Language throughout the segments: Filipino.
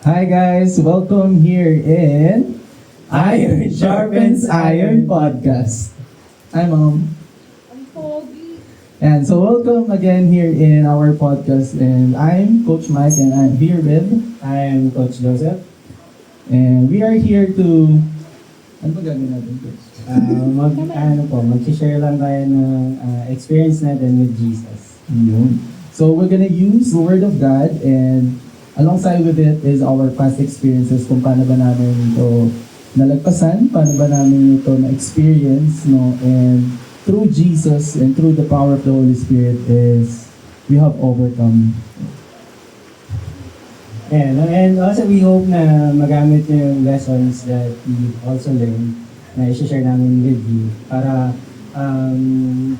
Hi guys, welcome here in Iron Sharpens Iron Podcast. Hi Mom. Ang pogi. And so welcome again here in our podcast, and I'm Coach Mike and I'm here with, I'm Coach Joseph. and we are here to, ano ba gagawin natin Coach? Mag-share lang tayo ng experience natin with Jesus. Yun. So we're gonna use the Word of God, and alongside with it is our past experiences kung paano ba namin ito nalagpasan, paano ba namin ito na-experience, no? And through Jesus and through the power of the Holy Spirit is we have overcome. And also we hope na magamit niyo yung lessons that we also learned na i-share namin with you para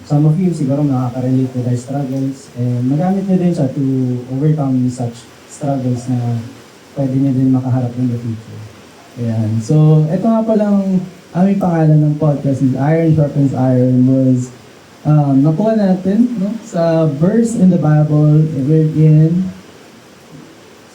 some of you siguro makaka-relate to their struggles and magamit niyo din siya to overcome such struggles na pwede niyo din makaharap in the future. Ayan. So, ito nga palang aming pangalan ng podcast is Iron Sharpens Iron was nakuha natin no, sa verse in the Bible wherein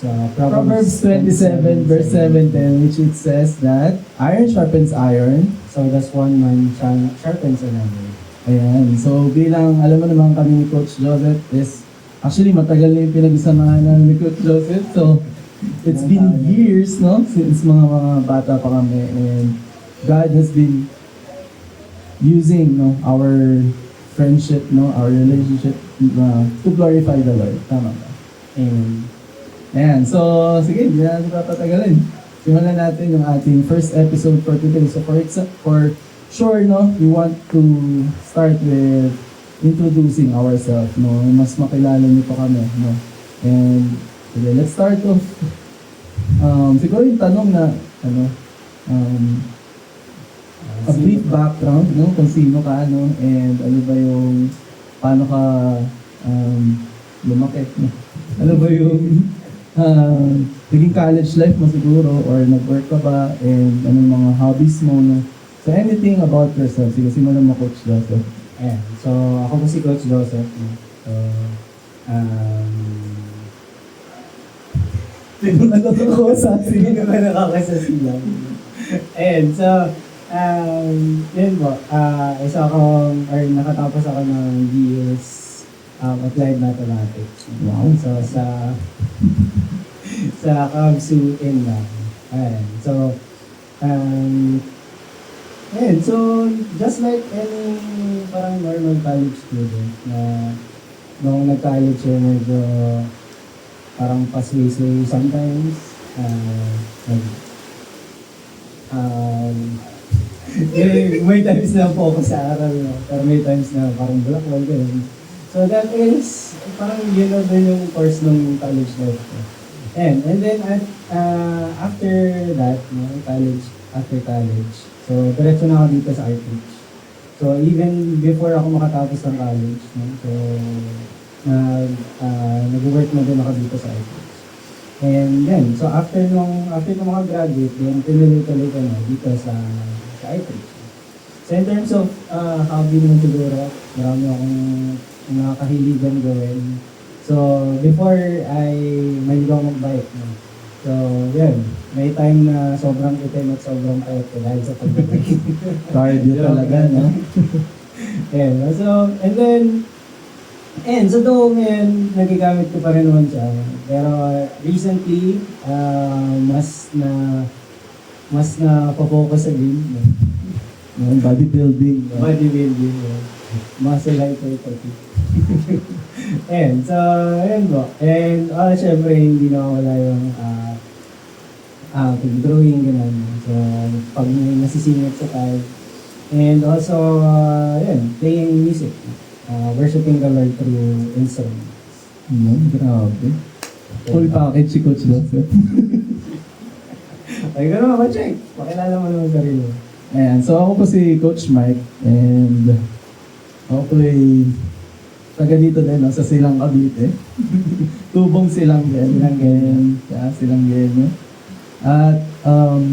So Proverbs 27 verse 7-10, which it says that iron sharpens iron. So that's one man sharpens another. Ayan. So bilang alam mo naman kami ni Coach Joseph is actually matagal na yung pinagsamahan namin ni Coach Joseph. So it's been years, no? Since mga bata pa kami, and God has been using no our friendship, no, our relationship to glorify the Lord. Tama ba? Amen. Ayan, so sige, hindi na natin papatagalin. Simulan natin yung ating first episode for today. So for sure, no, we want to start with introducing ourselves, no, mas makilala niyo pa kami, no. And sige, let's start off. Siguro yung tanong na, a brief background, no, kung sino ka, no, and ano ba yung, paano ka lumaki, no? Ano ba yung naging college life mo siguro, or nag-work ka ba, and anong mga hobbies mo, no? So anything about yourself, sige, simulan mo Coach Joseph. Ayan. So, ako po si Coach Joseph. No? So, Tinunod ako sa sige naman nakakasasilang. Ayan. So, yun po. Isa akong, or nakatapos ako ng BS Applied Mathematics. Wow. So, sa KABSU in lang. Ayan. So, ayan. So, just like any parang normal college student na nung nag-college yun, medyo parang pasway-sway sometimes. May times na focus sa aral, no? Pero may times na parang bulak-bulak ganun. So that is, parang yun na din yung course ng college life ko. And then after that, no, after college, so diretso na ako dito sa outreach. So even before ako makatapos ng college, no, so nag-work na din ako dito sa outreach. And then, so after nung makagraduate, then tinuloy-tuloy ko na dito sa outreach. So in terms of hobby mo siguro, marami akong nakakahiligan gawin. So, before ay mahilig ako mag-bike. No? So, yun. May time na sobrang itim at sobrang payat ko dahil sa pag-bike. Cardio talaga, no? Ayan. So, so though ngayon, nagigamit ko pa rin naman siya. Pero recently, mas na focus sa gym. No? Bodybuilding. No? Bodybuilding. Muscle hypertrophy. And so, ayun po. And syempre, hindi na wala yung drawing, gano'n. So, pag may nasisingit sa time. And also, playing music. Worshiping the Lord through instruments. Grabe. Full package si Coach Joseph. Ay, gano'n ako, check. Pakilala mo naman sarili. Ayan, so ako po si Coach Mike, and ako po ay taga dito din, no, sa Silang Cavite. Tubong Silang din. Silang din. No? At ang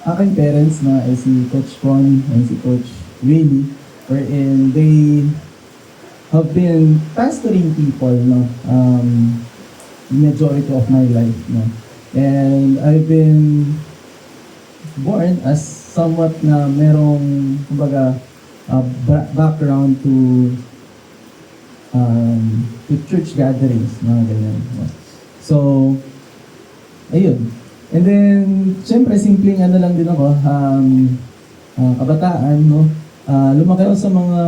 aking parents na ay si Coach Con and si Coach Willie, wherein they have been pastoring people, no, majority of my life, no? And I've been born as somewhat na merong, kumbaga, background to church gatherings, mga ganyan. No? So, ayun. And then, syempre, simpleng ano lang din ako, kabataan, no? Lumaki ako sa mga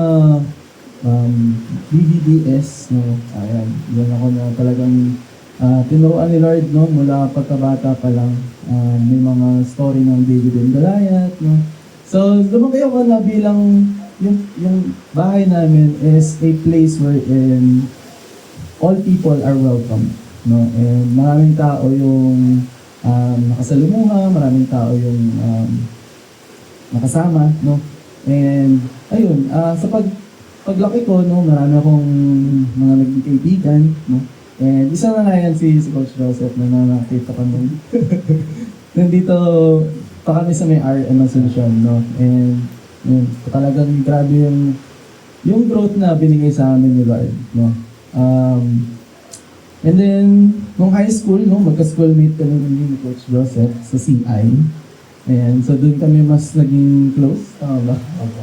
BBBS, no? Ayan, yan ako na talagang tinuruan ni Lord, no? Mula pagkabata pa lang, may mga story ng David and Goliath, no? So, lumaki ako na bilang yung bahay namin is a place wherein all people are welcome, no? And maraming tao yung nakasalumuha, maraming tao yung nakasama, no? And ayun, sa paglaki ko, no, marami akong mga naging kaibigan, no? And isa na nga yan si Coach Joseph na nakita ko nung nandito pa kami sa may RM Asuncion, no? And yun, talagang grabe yung growth na binigay sa amin ni Lord, no? And then, nung high school, no, magka-schoolmate kami ni Coach Joseph sa CI. Ayan, so doon kami mas naging close, tama ba? Opo.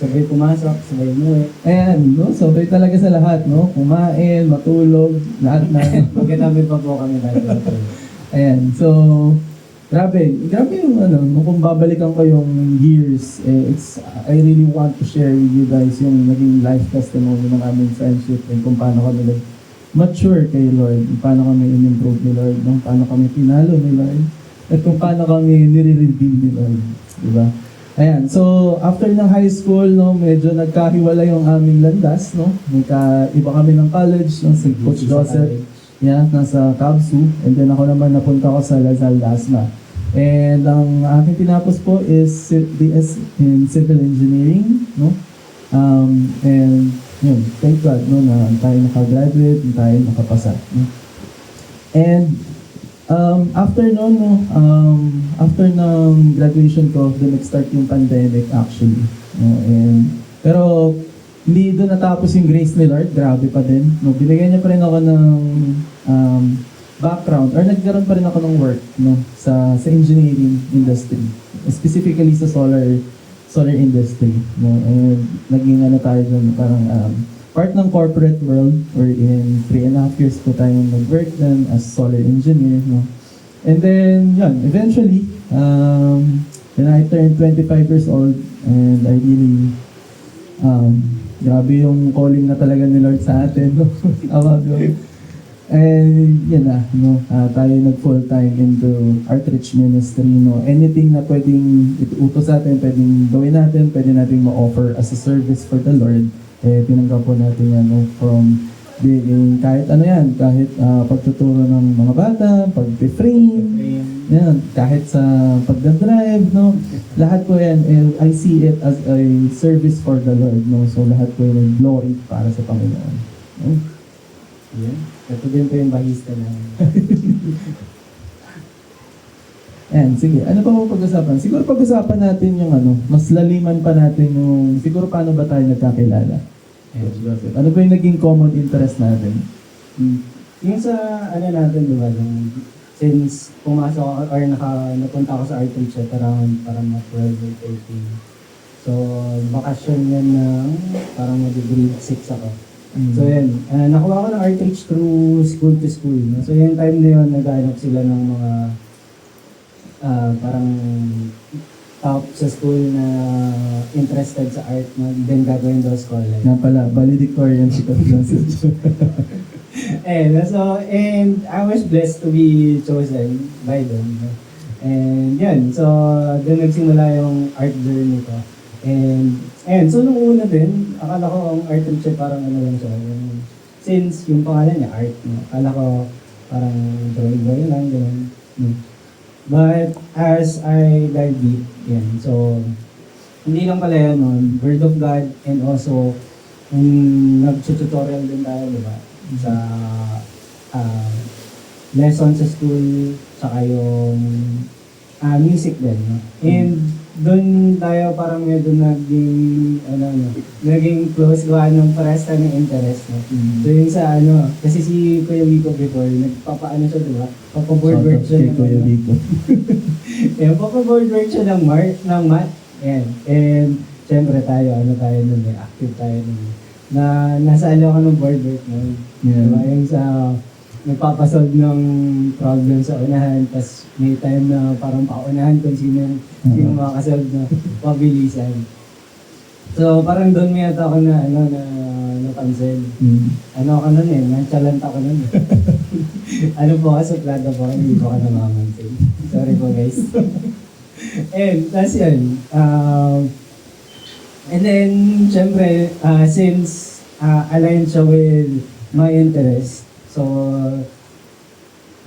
Sabay pumasok, sabay umuwi. Ayan, no, sabay talaga sa lahat, no? Kumain, matulog, lahat na. Magkatabi pa po kami dati. Ayan, so, grabe yung ano, kung babalikan ko yung years, I really want to share with you guys yung naging life testimony ng aming friendship and kung paano kami mature kay Lord, kung paano kami in-improve ni Lord, kung paano kami pinalo ni Lord, at kung paano kami nire-redeem ni Lord, diba? Ayan, so after ng high school, no, medyo nagkahiwala yung aming landas, no? Iba kami ng college, no, si Coach Joseph. Yeah, nasa Kabsu. And then ako naman napunta ko sa Lazal Dasma. And ang aking tinapos po is BS in Civil Engineering, no? And yun, thank God, no, na tayo nakagraduate, tayo nakapasa, no? And after noon, no, after ng graduation ko, doon nag-start yung pandemic actually. No? And pero hindi doon natapos yung grace ni Lord, grabe pa din. No, binigyan niya pa rin ako ng background, or nagkaroon pa rin ako ng work, no, sa engineering industry, specifically sa solar industry. No, and naging ano tayo doon, parang part ng corporate world, wherein 3.5 years po tayong nag-work doon as solar engineer. No. And then, yun, eventually, when I turned 25 years old, and I really grabe yung calling na talaga ni Lord sa atin, no? And yun na, no? Tayo nag-full time into outreach ministry, no? Anything na pwedeng ituutos sa atin, pwedeng gawin natin, pwede natin ma-offer as a service for the Lord, tinanggap po natin yan, no? From being, kahit ano yan, kahit pagtuturo ng mga bata, pag-frame, yan, kahit sa pagdadrive, no? Lahat po yan, I see it as a service for the Lord, no? So lahat po yung glory para sa Panginoon. No? Yeah. Ito din po yung bahista namin. And sige, ano pa mo pag-usapan? Siguro pag-usapan natin yung ano, mas laliman pa natin yung, siguro paano ba tayo nagkakilala? Joseph, ano ba yung naging common interest natin? Yung sa, ano natin, di ba, yung, since pumasok ako, or napunta ako sa outreach at around parang 12 or 13. So, bakasyon yan ng parang mag-grade 6 ako. So yan, nakuha ko ng outreach through school to school. No? So yung time na yun, nag-hanap sila ng mga parang top sa school na interested sa art, no? Then gagawin daw scholar. Nga pala, valedictorian si Coach Joseph. And I was blessed to be chosen by them. No? And yun, so doon nagsimula yung art journey ko. And so nung una din, akala ko ang art teacher parang ano lang siya. Since yung pangalan niya, art, no? Akala ko parang drawing lang, gano'n. But as I dive deep, yan. So, hindi lang pala yan, no? Word of God, and also, nag-tutorial din tayo, di ba? Sa lesson sa school, saka yung music din, no? And doon tayo parang medyo naging close gawa ng parehas tayo ng interest. No? So yung sa kasi si Kuya Vico before, nagpapaano siya, diba? Papa-board work siya. Kuya Vico. Papa-board work siya ng math. Yan. And syempre tayo nun active tayo nun. Na nasa ako ng board work nun. Yeah. Diba? Yung sa nagpapasolve ng problem sa unahan, tas may time na parang paunahan kung sino makakasolve na pabilisan. So parang doon may ata ako na napansin. Ako nun nonchalant ako nun. Po kasi suplada po, hindi po ka namamansin. Sorry po guys. And tas yun. And then, syempre, since aligned siya with my interest, so,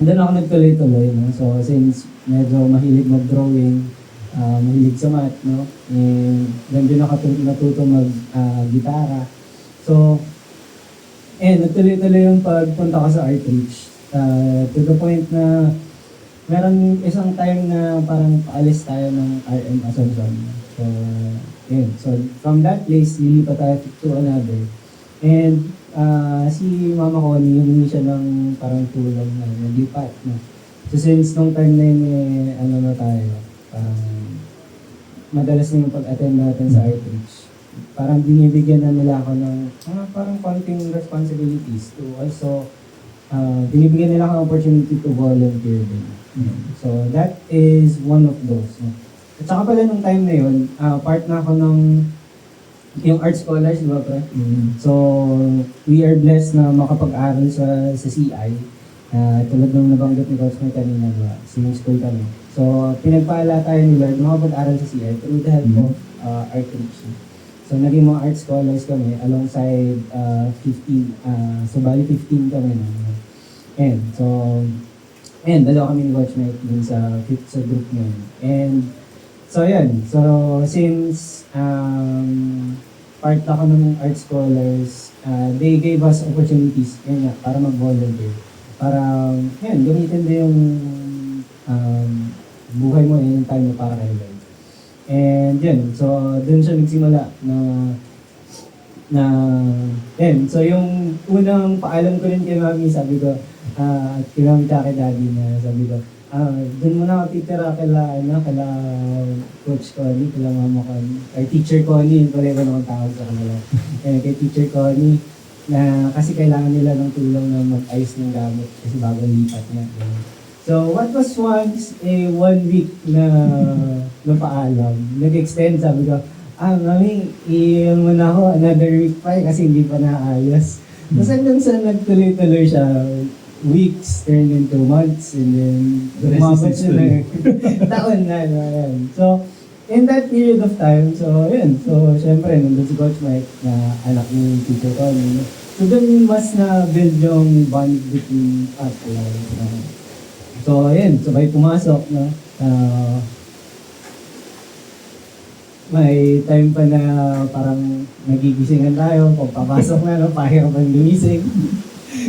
doon ako nagtuloy-tuloy, no? So, since medyo mahilig mag-drawing, mahilig sa math, no? And doon din ako natuto mag-gitara. So, nagtuloy-tuloy yung pagpunta ko sa Artreach. To the point na meron isang time na parang paalis tayo ng RM Asuncion. So, so from that place, lilipat tayo to another. And si Mama Connie, humingi siya ng parang tulong na naglipat. No? So since nung time na yun, na tayo, parang madalas na yung pag-attend natin sa Outreach. Parang binibigyan na nila ako ng parang konting responsibilities to also, binibigyan nila ako ng opportunity to volunteer din. So that is one of those. No? At saka pala nung time na yun, part na ako ng yung art scholars, di ba pre? So, we are blessed na makapag-aral sa CI. Tulad ng nabanggit ni Coach May kanina, diba? Swimming school kami. So, pinagpaala tayo ni Lord makapag-aral sa CI through the help of art teaching. So, naging mga art scholars kami alongside 15. So, bali 15 kami na. And dalawa kami ni Coach May dun sa group niya. And so, yan. So, since part ako ng art scholars, they gave us opportunities para mag-volunteer. Para, gamitin din yung buhay mo, yung time mo para kay Lord. And yan, so, dun siya nagsimula so yung unang paalam ko rin kay Mami, sabi ko, kay Mami tsaka kay Daddy na sabi ko, doon muna ako titira kala Coach Connie, kala Mama Connie, or Teacher Connie, pareho na akong tawag sa kanila. Kay Teacher Connie, na kasi kailangan nila ng tulong na mag-ayos ng gamit kasi bago lipat niya. So, what was once a 1 week na paalam, nag-extend, sabi ko, Mami, iyan mo na ako another week pa kasi hindi pa naayos. Tapos hanggang sa nagtuloy-tuloy siya, weeks turned into months and then umabot siya na taon na. So, in that period of time, so syempre, nandun si Coach Mike na anak ni Teacher Connie. So, dun mas na-build yung bond between us. So, sabay pumasok, no? May time pa na parang nagigisingan tayo, pagpapasok na, no? Pahirapan lumising.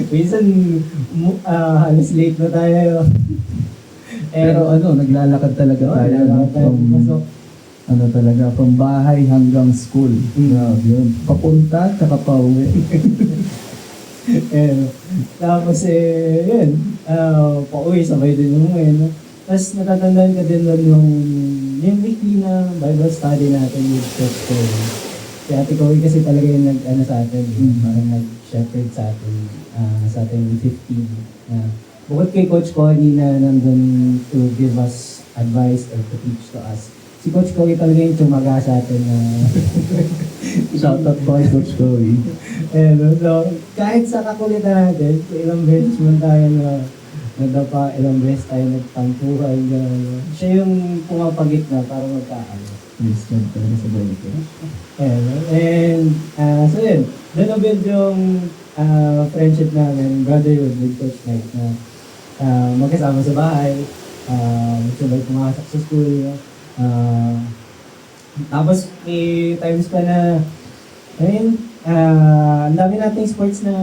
Minsan, halos late na tayo. Pero naglalakad talaga tayo. From bahay hanggang school. Grabe yun. Papunta, tsaka pauwi. Tapos pauwi, sabay din yung no? Tapos natatandaan ka din doon yung weekly na Bible study natin with Coach Chloe. Si Ate Chloe kasi talaga yung sa atin, parang nag-shepherd sa atin 15. Bukod kay Coach Connie na nandun to give us advice or to teach to us, si Coach Chloe talaga yung tumaga sa atin na Shoutout po kay Coach Chloe. so, kahit sa kakulitan natin, ilang beses man tayo nadapa, ilang beses tayo nagtampuhan, siya yung pumapagit na para magkaano. Yes, God talaga sa balik ko. So yun, doon na-build yung friendship namin, brotherhood with Coach Mike na magkasama sa bahay, sabay pumasok sa school. Tapos may times pa na, ang dami nating sports na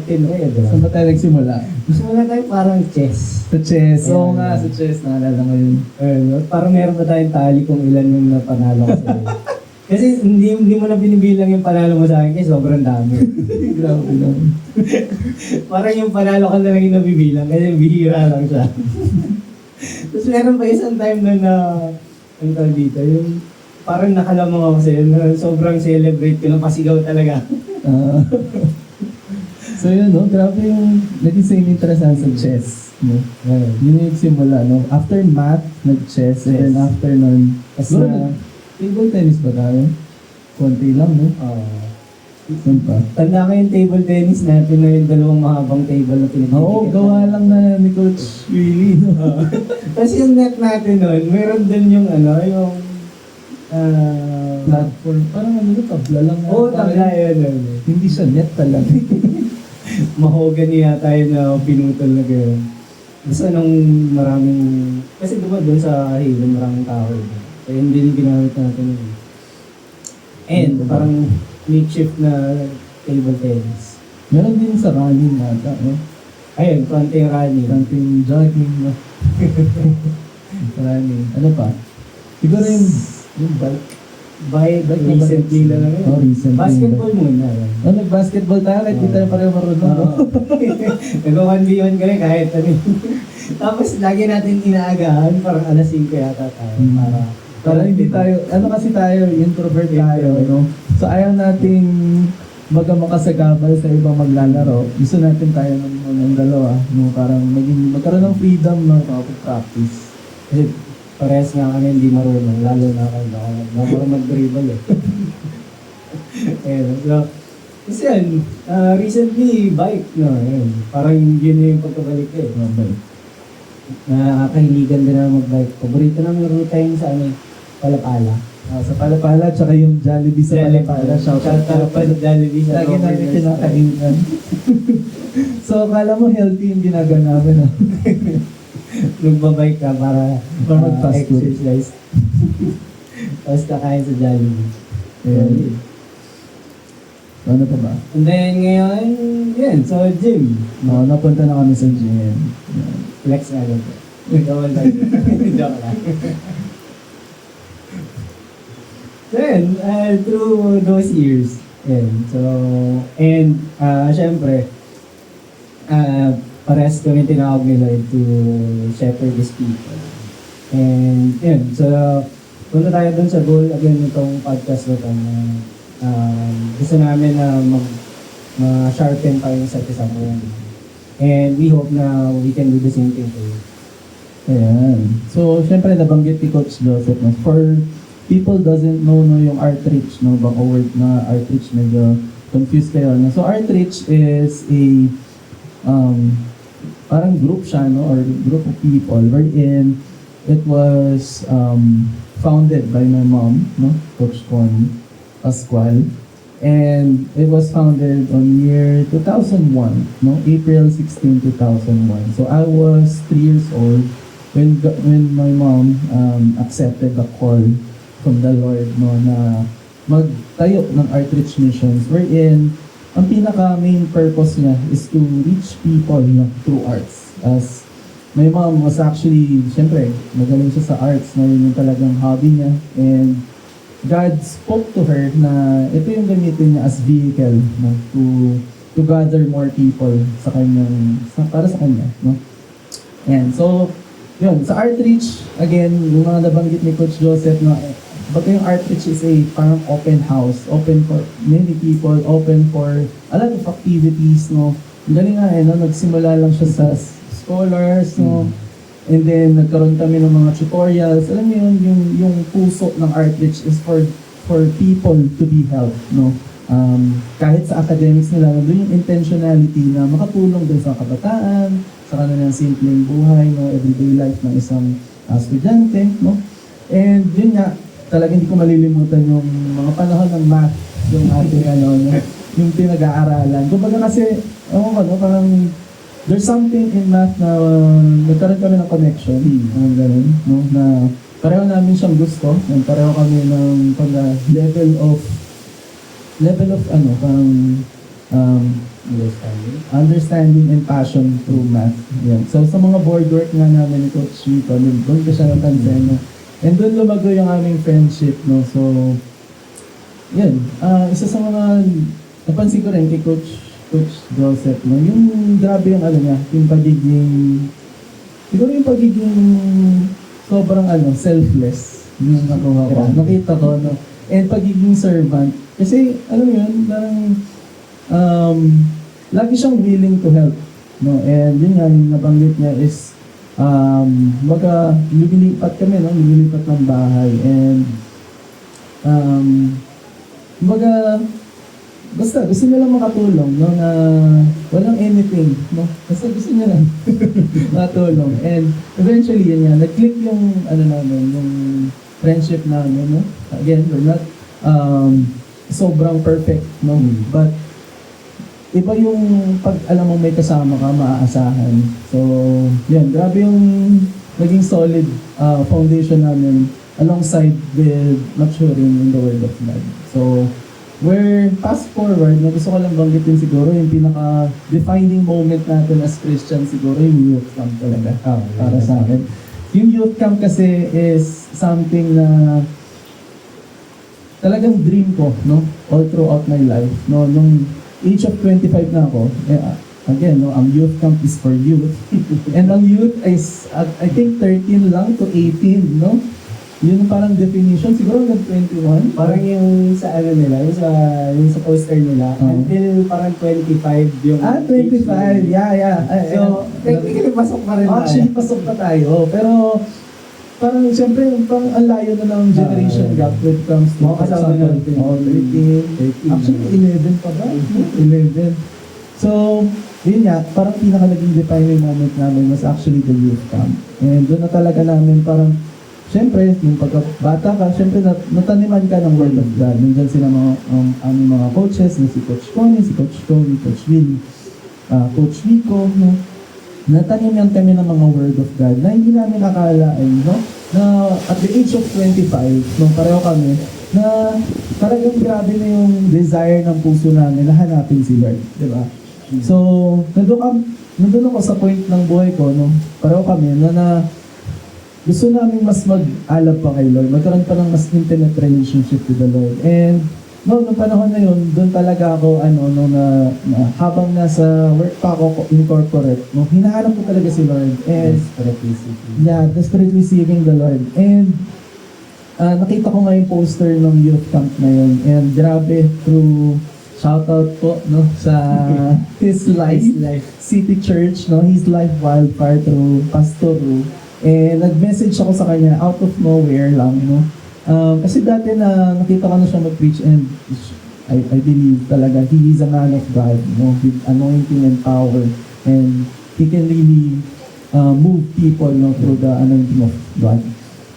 tinry, di ba? Saan ba tayo nagsimula? Simula tayo parang chess. Sa chess. Oo Ayan. nga, sa chess. Naalala ko yun. Parang meron pa tayong tali kung ilan yung napanalo ko sa'yo. Kasi hindi mo na binibilang yung panalo mo sa akin kasi sobrang dami. Grabe lang. Parang yung panalo ka na lang yung nabibilang kasi bihira lang siya. Tapos meron pa isang time na ang tawag dito, yung parang nakalamang ako sa'yo na sobrang celebrate ko na pasigaw talaga. Ah. So yun, no? Grabe yung naging same interesan sa chess. No? Yun yung simula, no? After math, nag-chess. And then Chess. after nun, Tapos siguro na, table tennis ba tayo? Konti lang, no? Saan pa? tanda ko yung table tennis natin na yung dalawang mahabang table na pinagdidikit. Oo, gawa lang na ni Coach Willie, no? Tapos yung net natin nun, meron din yung yung Platform. Parang ano, tabla lang. Oo, tabla yun. Hindi siya net talaga. Mahogany yata yun na pinutol na gano'n. Basta nung maraming, kasi diba doon sa Halo maraming tao yun. Kaya hindi din ginamit natin yun. And parang makeshift na table tennis. Meron din sa running nata, no? Ayun, konting running. Something jogging, no? Running. Ano pa? Siguro yung bike. By Bike na recently bike. lang naman. Oh, recently. Basketball muna. Oh, nag-basketball tayo kahit di tayo pareho marunong, no? Nag-1v1 ka rin kahit ano. Tapos lagi natin inaagahan, parang alas 5 yata tayo. Para hindi tayo, ano kasi tayo, introvert tayo, no? So ayaw nating makasagabal sa ibang maglalaro. Gusto natin tayo ng dalawa, no? Parang magkaroon ng freedom, no? Practice. Kasi parehas nga kami hindi marunong, lalo na ako marunong mag-dribble eh. Ayun, so, kasi yan, recently, bike, no, ayun, parang yun yung pagkabalik ko eh. Okay. Nakakahiligan din na mag-bike. Paborito namin ruta yung sa Palapala. Sa Palapala, tsaka yung Jollibee sa Palapala. Shout out pa sa Jollibee sa Lagi namin kinakainan. So, akala mo healthy yung ginagawa namin, no? Nagbabike ka para mag-fast food. exercise. Tapos kakain sa Jollibee. Ayan. Ano pa ba? And then ngayon, yan, so gym. No, napunta na kami sa gym. Yan. Flex na lang. Ikaw lang. Joke lang. So yun, through those years, yun, so, and syempre, parehas kami tinawag ni Lord to shepherd His people. And yun, so, punta tayo dun sa goal again nitong podcast na ito. Gusto namin na ma-sharpen tayo sa isa't isa. And we hope na we can do the same thing for you. Ayan. So, syempre, nabanggit ni Coach Joseph, no? For people doesn't know no, yung outreach, no? Baka word na outreach, medyo confused kayo. No? So, outreach is a parang group siya, no? Or group of people wherein it was founded by my mom, no? Coach Connie Pascual. And it was founded on year 2001, no? April 16, 2001. So I was 3 years old when my mom accepted the call from the Lord, no, na magtayo ng outreach missions wherein ang pinaka main purpose niya is to reach people, no, through arts. As my mom was actually, syempre, magaling siya sa arts, no, yun yung talagang hobby niya. And God spoke to her na ito yung gamitin niya as vehicle, no, to gather more people sa kanyang para sa kanya, no. And so yun, sa outreach, again, yung mga nabanggit ni Coach Joseph, no, but yung outreach is a parang open house, open for many people, open for a lot of activities, no. Ang galing nga, no, nagsimula lang siya sa scholars, no. And then, nagkaroon kami ng mga tutorials. Alam mo yun, yung puso ng outreach is for people to be helped, no? Kahit sa academics nila, doon yung intentionality na makatulong din sa kabataan, sa kanilang simpleng buhay, no? Everyday life ng isang estudyante, no? And yun nga, talaga hindi ko malilimutan yung mga panahon ng math, yung ating yung pinag-aaralan. Kumbaga kasi, parang there's something in math na nagkaroon kami ng connection, ganun, no? Na pareho namin siyang gusto, and pareho kami ng level of level of parang um, understanding and passion through math. Yan. So sa mga board work nga namin ni Coach Chico, doon ko siya napansin. No? And doon lumago yung aming friendship. No? So, yan. Isa sa mga napansin ko rin kay Coach Joseph, no? Yung grabe yung niya, yung pagiging, siguro yung pagiging sobrang selfless. Yung nakuha ko. Nakita ko, no? And pagiging servant. Kasi, alam mo yun, parang, lagi siyang willing to help. No? And yun nga, yung nabanggit niya is, lumilipat kami, no? Lumilipat ng bahay. And, basta gusto niya lang makatulong, no? Na walang anything, no? Basta gusto niya lang makatulong. And eventually, yun nga, nag-click yung, namin, yung friendship namin, no? Again, we're not, sobrang perfect, no? But, iba yung pag alam mo may kasama ka, maaasahan. So, yan, grabe yung naging solid foundation namin alongside with maturing in the Word of God. So, we're fast forward, na gusto ko lang banggitin siguro yung pinaka-defining moment natin as Christian siguro yung youth camp talaga para sa akin. Yung youth camp kasi is something na talagang dream ko, no? All throughout my life, no? Nung age of 25 na ako, again, no, ang youth camp is for youth. And ang youth is, I think 13 lang to 18, no? Yun parang definition, siguro hanggang 21. Parang yung sa nila, yung sa poster nila, until parang 25 yung... 25, yeah. So, technically pasok pa rin Actually, pasok pa tayo. Pero, parang siyempre, parang ang layo na ng generation gap when it comes to... Mga kasama natin. 13. Actually, 11 pa ba? 11. So, yun nga, parang pinaka naging defining moment namin was actually the youth camp. And doon na talaga namin parang, siyempre, yung pagkabata ka, siyempre nataniman ka ng Word of God. Nandiyan sila aming mga coaches, si Coach Connie, si Coach Tony, Coach Willie, Coach Nico, no? Nataniman kami ng mga Word of God na hindi namin akalain, no? Na at the age of 25, nung pareho kami, na talagang grabe na yung desire ng puso namin na hanapin si Lord, di ba? So, nandun ako sa point ng buhay ko, no? Pareho kami, na gusto namin mas mag-alap pa kay Lord, magkaroon pa ng mas intimate relationship with the Lord. And nung panahon na yun, doon talaga ako, habang nasa work pa ako in corporate, hinahanap ko talaga si Lord. And desperately seeking the Lord. And nakita ko nga yung poster ng youth camp na yun. And grabe, through shoutout po, no, sa His Life City Church, no, His Life Wildfire through Pastor Ru. And nag-message ako sa kanya out of nowhere lang, no. Kasi dati na nakita ko na siya mag-preach and I believe talaga he is a man of God, no, with anointing and power, and he can really move people, no, through the anointing of God.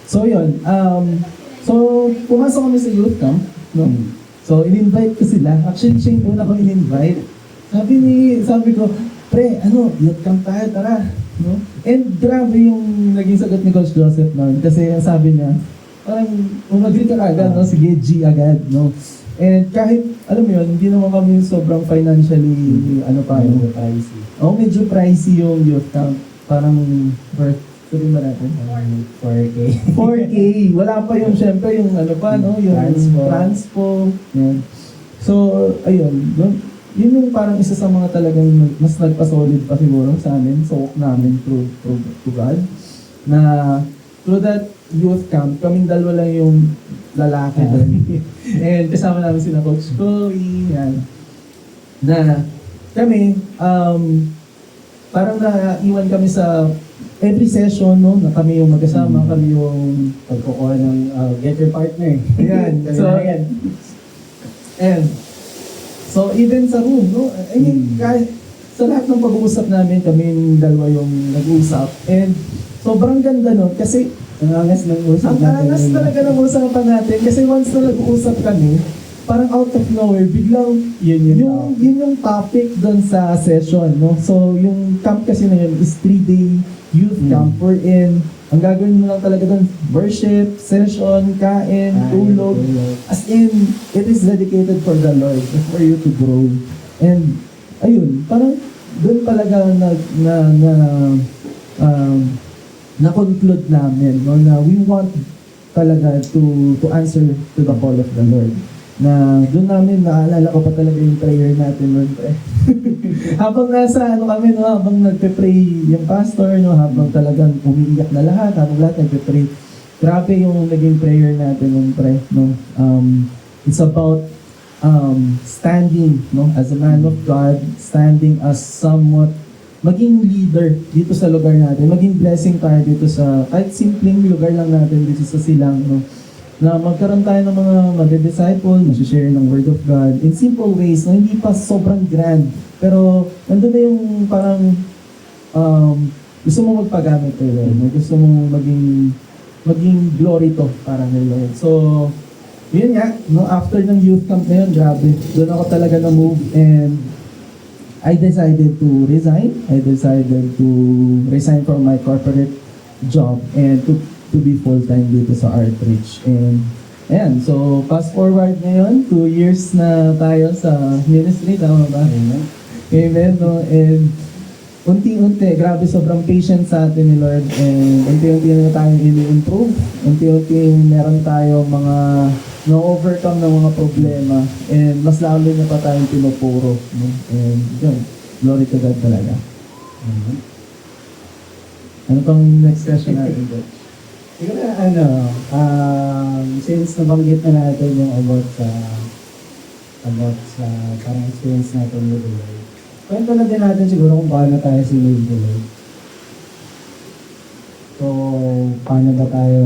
So yun, so pumasok kami sa youth camp, no. So in-invite ko sila. Actually siya yung una ko in-invite. Sabi ko, pre, youth camp tayo, tara. No? And grabe yung naging sagot ni Coach Joseph noon. Kasi ang sabi niya, parang umagri ka agad, no? Sige, G agad, no? And kahit, alam mo yun, hindi naman kami sobrang financially, pricey. Medyo pricey yung youth camp. Parang worth, sabihin ba natin? 4K. 4K. Wala pa yung, syempre, yung yung transpo. Yan. So, ayun, yun yung parang isa sa mga talagang mas nagpa-solid pa siguro sa amin, sa walk namin through God. Na through that youth camp, kaming dalawa lang yung lalaki doon. And kasama namin sila Coach Chloe, yan. Na kami, parang naiwan kami sa every session, no, na kami yung magkasama, kami yung Pagkukuha ng get your partner. Yan. So, even sa room, no? I mean, kahit sa lahat ng pag-uusap namin, kaming dalawa yung nag-uusap. And sobrang ganda nun kasi Ang angas ng usap ang angas talaga ng usapan natin. Kasi once na nag-uusap kami, parang out of nowhere, biglang yun yung topic doon sa session, no? So, yung camp kasi na yun is 3-day youth camp wherein Ang gagawin mo lang talaga doon, worship, session, kain, tulog. As in, it is dedicated for the Lord, for you to grow. And, ayun, parang doon talaga na-conclude namin, no, na we want talaga to answer to the call of the Lord. Na doon namin naalala ko pa talaga yung prayer natin noon. Habang nasa kami, no, habang nagpe-pray yung pastor, no, habang talagang umiiyak na lahat, habang lahat nagpe-pray. Grabe yung naging prayer natin noon, pre, no. It's about standing, no, as a man of God, standing as somewhat maging leader dito sa lugar natin, maging blessing tayo dito sa kahit simpleng lugar lang natin dito sa Silang, no, na magkaroon tayo ng mga magde-disciple, mag-share ng Word of God in simple ways, no, hindi pa sobrang grand, pero nandun na yung parang gusto mo magpagamit kay Lord, no? Gusto mo maging glory to para kay Lord. So, yun nga, no, after ng youth camp na yun, grabe, doon ako talaga na-move and I decided to resign. I decided to resign from my corporate job and to be full-time dito sa Outreach. And ayan, so fast forward ngayon, 2 years na tayo sa ministry, tama ba? Amen. Amen, no? And unti-unti, grabe, sobrang patient sa atin ni Lord, and unti-unti na tayo ini-improve, unti-unti meron tayo mga na-overcome ng mga problema, and mas lalo na pa tayong pinupuro, no? And yun, glory to God talaga. Ano pang next question natin, Dad? Siguro since nabanggit na natin yung about sa parang experience natin with the Lord, kwento na din natin siguro kung paano tayo sinave the Lord. So, paano ba tayo,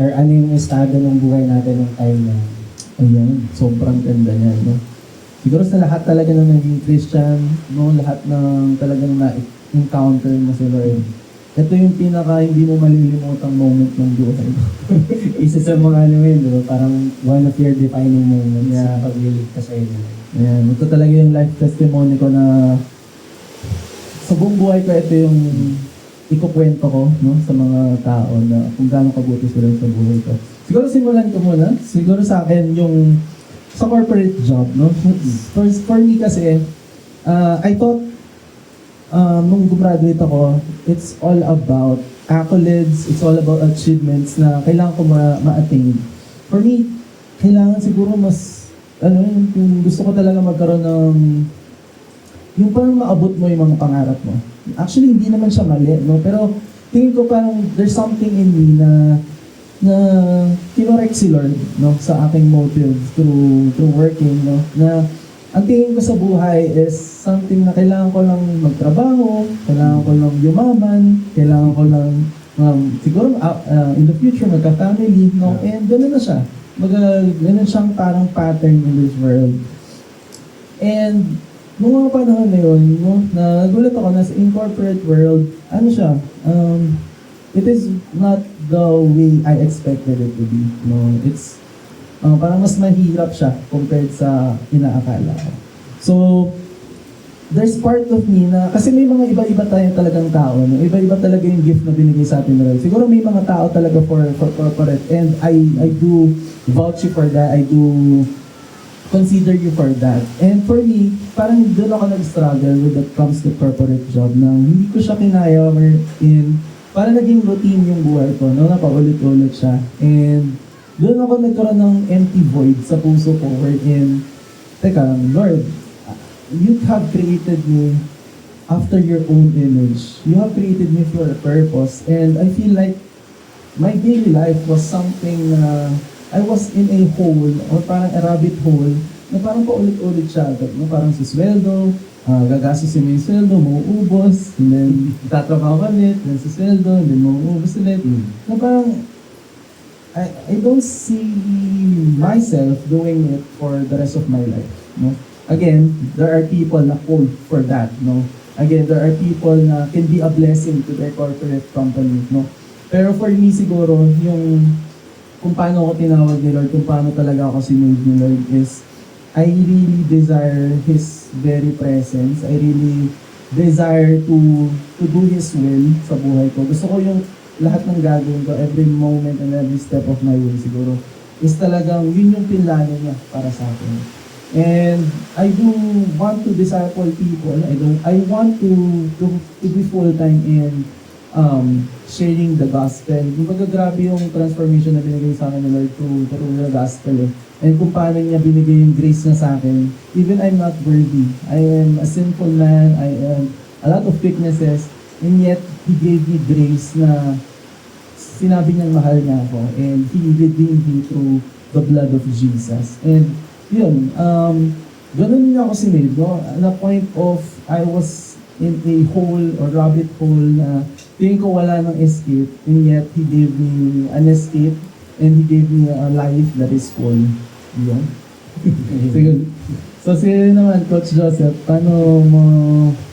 or ano yung estado ng buhay natin ng time na? Ayan, sobrang ganda niya, no? Siguro sa lahat talaga ng naging Christian, no, lahat ng talagang na-encounter mo si Lord, ito yung pinaka hindi mo malilimutang moment ng buhay. Isa sa mga ano yun, diba? Parang one of your defining moments Yeah. sa paglilig ka sa inyo. Ayan, ito talaga yung life testimony ko na sa buong buhay ko, ito yung ikukwento ko, no, sa mga tao na kung gaano kabuti sila sa buhay ko. Siguro simulan ko muna. Siguro sa akin yung sa corporate job, no. For me kasi, I thought nung gumraduate ako, it's all about accolades, it's all about achievements na kailangan ko ma-attain. For me, kailangan siguro mas, yung gusto ko talaga magkaroon ng, yung parang maabot mo yung mga pangarap mo. Actually, hindi naman siya mali, no? Pero tingin ko parang there's something in me na kinorek si Lord, no, sa aking motive through working, no, na ang tingin ko sa buhay is something na kailangan ko lang magtrabaho, kailangan ko lang yumaman, kailangan ko lang siguro in the future magka-family, no, and gano'n na siya. Gano'n siyang parang pattern in this world. And nung mga panahon na yun, no, nagulat ako na sa corporate world, ano siya, it is not the way I expected it to be. No, it's parang mas mahirap siya compared sa inaakala ko. So, there's part of me na, kasi may mga iba-iba tayong talagang tao, no? Iba-iba talaga yung gift na binigay sa atin na. Siguro may mga tao talaga for corporate, and I do vouch you for that, I do consider you for that. And for me, parang doon ako nag-struggle when it comes to corporate job na hindi ko siya kinaya wherein parang naging routine yung buhay ko, no? Napaulit-ulit siya. And doon ako nagkaroon ng empty void sa puso ko wherein, teka, Lord, you have created me after your own image. You have created me for a purpose. And I feel like my daily life was something na I was in a hole, or parang a rabbit hole, na parang paulit-ulit siya. No? Parang susweldo, gagastusin mo yung sweldo, mauubos, and then tatrabaho ka ulit, then susweldo, and then mauubos ulit. Na parang, I don't see myself doing it for the rest of my life. No? Again, there are people na called for that. No? Again, there are people na can be a blessing to their corporate company. No? Pero for me siguro, yung kung paano ako tinawag ni Lord, kung paano talaga ako sinunod ni Lord is, I really desire His very presence. I really desire to do His will sa buhay ko. Gusto ko yung lahat ng gagawin ko, every moment and every step of my way siguro, is talagang yun yung pinlano niya para sa akin. And I do want to disciple people. I want to be full-time in sharing the gospel. Kumbaga grabe yung transformation na binigay sa akin ng Lord through the gospel eh. And kung paano niya binigay yung grace niya sa akin, even I'm not worthy. I am a sinful man, I am a lot of weaknesses, and yet He gave me grace na sinabi niyang mahal niya ako, and He redeemed me through the blood of Jesus. And yun, ganun niya ako sinave, no? At the point of, I was in a hole or rabbit hole na tingin ko wala nang escape, and yet He gave me an escape, and He gave me a life that is full. Yun. Sige. So, sige naman, Coach Joseph, paano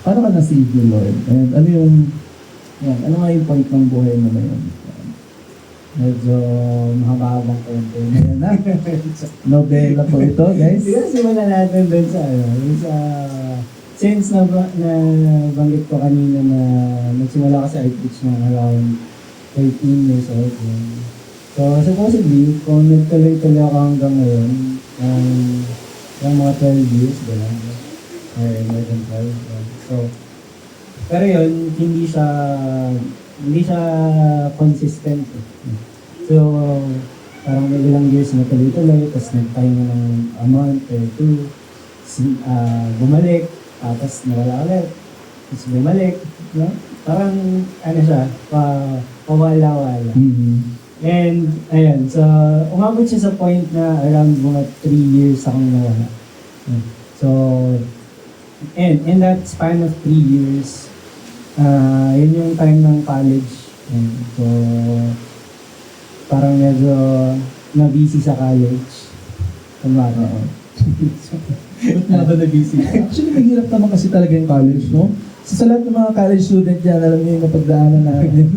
ka na-save ni Lord? And ano nga yung point ng buhay mo na yun? Medyo mahaba-habang kwento yun na. Nobela po ito, guys. Siguro simulan natin doon sa since banggit ko kanina na nagsimula ka sa outreach ng around 13 years old. So, supposedly, kung nagtuloy-tuloy ako hanggang ngayon, ng mga 12 years, gano'n. Or more than 12. So, pero yun, hindi siya consistent. So, parang may ilang years na tuloy-tuloy, tapos nag-time ng a month or two, bumalik, tapos nawala ulit, tapos bumalik, no? Parang, siya, pawala-wala. Mm-hmm. And, ayun, so, umabot siya sa point na around mga 3 years akong nawala. So, and in that span of 3 years, yun yung time ng college. So, parang medyo na-busy sa college. Kumbaga. Ba't nga ba na-busy? Actually, mahirap naman kasi talaga yung college, no? So, sa lahat ng mga college student yan, alam niyo yung napagdaanan natin.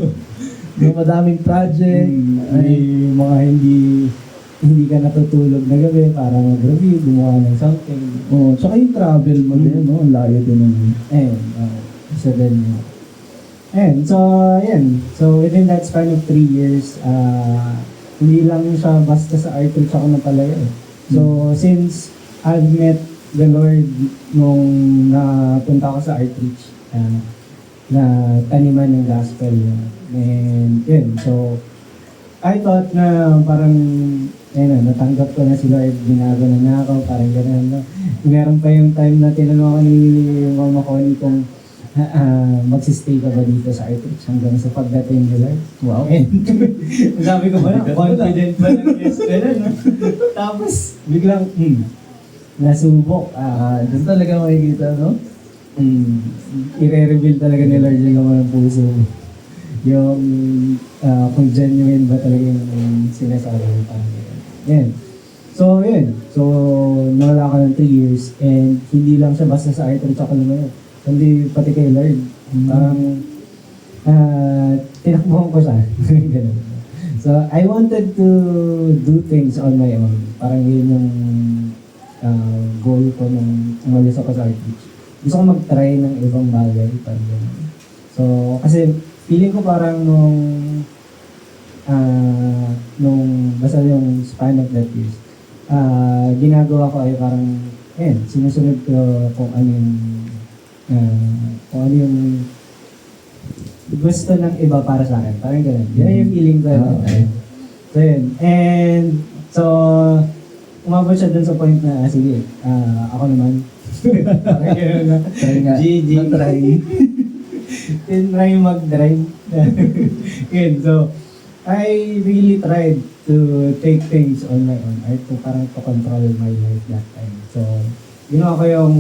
Yung madaming project, May mga hindi ka natutulog na gabi para mag-review, gumawa ng something. tsaka yung travel mo din, no? Ang layo din ng... Isa din yun. So within that span of 3 years, hindi lang siya basta sa outreach ako napalaya eh. So since I've met the Lord nung napunta ako sa outreach, na taniman ng gospel. And yun, so I thought na parang natanggap ko na si Lord, binago na niya ako, parang gano'n, no? Meron pa yung time na tinanong ako ni Mama Connie kung magsistay ka ba dito sa outreach hanggang sa pagdating ni Lord. Wow. And sabi ko ba confident ba ng yes, gano'n, no? Tapos biglang, nasubok. Doon talaga makikita, no? I-reveal talaga ni Lord yung laman ng puso mo. Yung kung genuine ba talaga yung sinasabi mo. Yan. So, nawala ka ng 3 years and hindi lang siya basta sa outreach ako lumayo. Kundi pati kay Lord. Parang tinakbuhan ko siya. Ganun. So, I wanted to do things on my own. Parang yun yung goal ko nung umalis ako sa outreach. Gusto ko mag-try ng ibang bagay. Parang ganun. So, kasi feeling ko parang basta yung span of that years, ginagawa ko ay parang, sinusunod ko kung ano yung gusto ng iba para sa akin. Parang gano'n. Yan yung feeling ko. So, yun. And, so, umabot siya dun sa point na, sige, ako naman. Parang gano'n na. GG. Na-try. Tinry mag-drive. Yun, so, I really tried to take things on my own or to parang to control my life that time. So, ginawa ko yung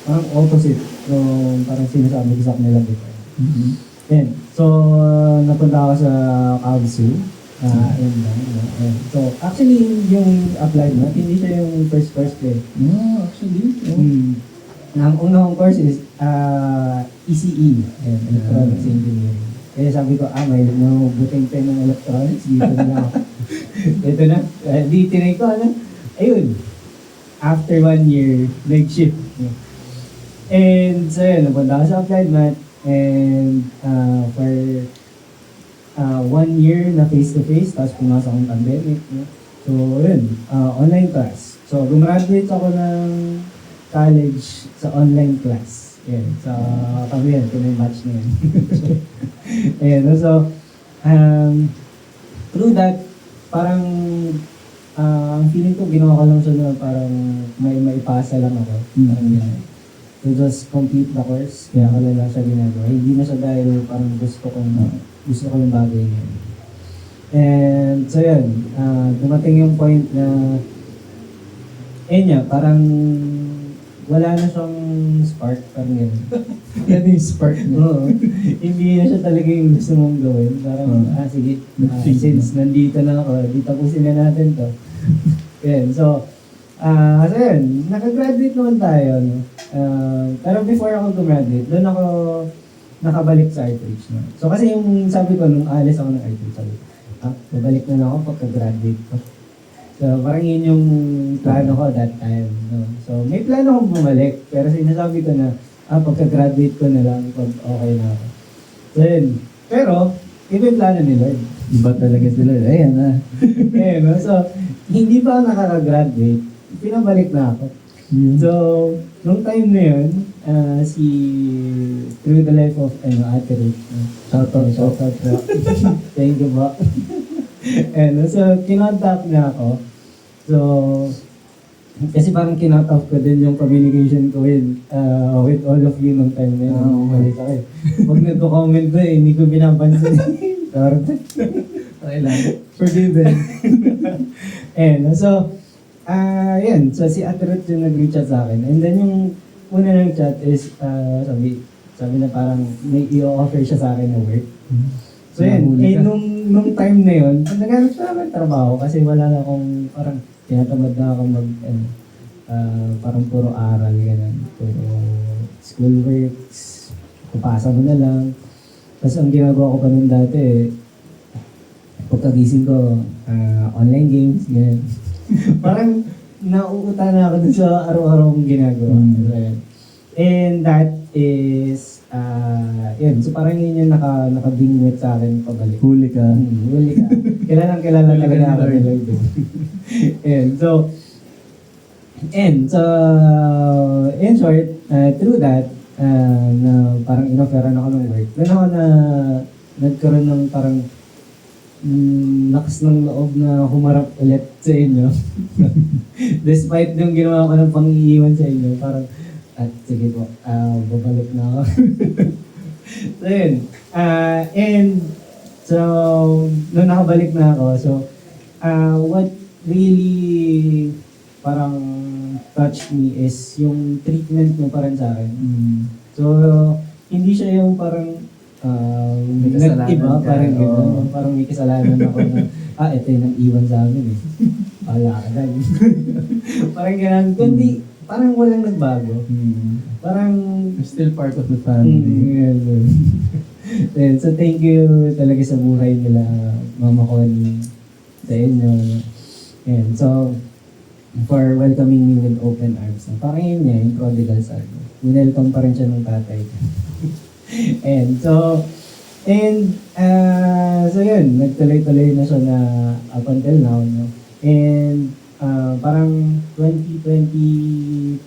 parang opposite yung parang sinasabi ko sa kanila before. Yan. So, napunta ako sa Cavsu. So, actually, yung applied na, hindi siya yung first course ko eh. Actually. Ang una kong course is ECE, Electronics Engineering. Kaya sabi ko, may buting pen ng electronics, dito na lang ako. Ito na, di tinay ko, ayun. After 1 year, nag-shift. And so yun, napunta ako sa applied math, and for year na face-to-face, tapos pumasok ang pandemic. No? So, yun, online class. So, gumraduate ako ng college sa online class. Yan, sa kami yan, batch na yan. Ayan, so, through that, parang, ang feeling ko, ginawa ko lang siya na parang may maipasa lang ako. Parang yan. To just complete the course, kaya ko lang siya ginagawa. Hindi na siya dahil parang gusto ko yung bagay niya. And so yun, dumating yung point na, parang wala na siyang spark, parang yun. Yan yung spark niya. Oo. Hindi na siya talaga yung gusto mong gawin. Parang, sige, since nandito na ako, di tapusin na natin to. Yan, so yun, nakagraduate naman tayo, no? Pero before ako gumraduate, doon ako nakabalik sa Artreach. No? So kasi yung sabi ko, nung alis ako ng Artreach, sabi ko, babalik na ako pagka-graduate ko. So parang yun yung plano ko that time. No? So may plano akong bumalik, pero sinasabi ko na, pagka-graduate ko na lang pag okay na ako. So yun. Pero, iba yung plano ni Lord. Iba talaga sila. Ayan na. No? So, hindi pa ako nakaka-graduate, pinabalik na ako. So, nung time na yun, through the life of Ate Ruth, shout out po. Thank you po. So, kinontact niya ako. So, kasi parang kinot off ko din yung communication ko with all of you nung time na yun. Balik ako eh. Pag nagko-comment ko hindi ko binapansin. Sorry. Okay lang. Forgiven. So, yan. So, si Ate Ruth yung nag-reach out sa akin. And then yung una ng chat is, sabi na parang may i-offer siya sa akin na work. So, yan. Nung time na yun, naghanap siya naman trabaho kasi wala na akong parang tinatamad na ako parang puro aral, gano'n. Puro school works, kupasa mo na lang. Tapos ang ginagawa ko pa nun dati, pagkagising ko, online games, gano'n. Parang nauuta na ako dun sa araw-araw kong ginagawa. And that is, yun. So parang yun yung nakabingwit sa akin pabalik. Huli ka. Huli ka. Kilala talaga na ako ni Lord. So, in short, through that, na parang inofferan ako ng work, doon ako nagkaroon ng parang lakas ng loob na humarap ulit sa inyo. Despite yung ginawa ko ng pang-iiwan sa inyo, parang, sige po, babalik na ako. So yun. So, nung nakabalik na ako, so, what really parang touched me is yung treatment mo parang sa akin. So, hindi siya yung parang nag-iba, parang gano'n. Parang may kasalanan ako na, ito yung nang-iwan sa amin eh. Wala ka na. Parang gano'n. Kundi, parang walang nagbago. Parang, You're still part of the family. So, thank you talaga sa buhay nila, Mama Connie, sa inyo. And so, for welcoming me with open arms. Parang yun niya, yung prodigal son. Winelcome pa rin siya ng tatay. So yun, nagtuloy-tuloy na siya na up until now. No? And parang 2023,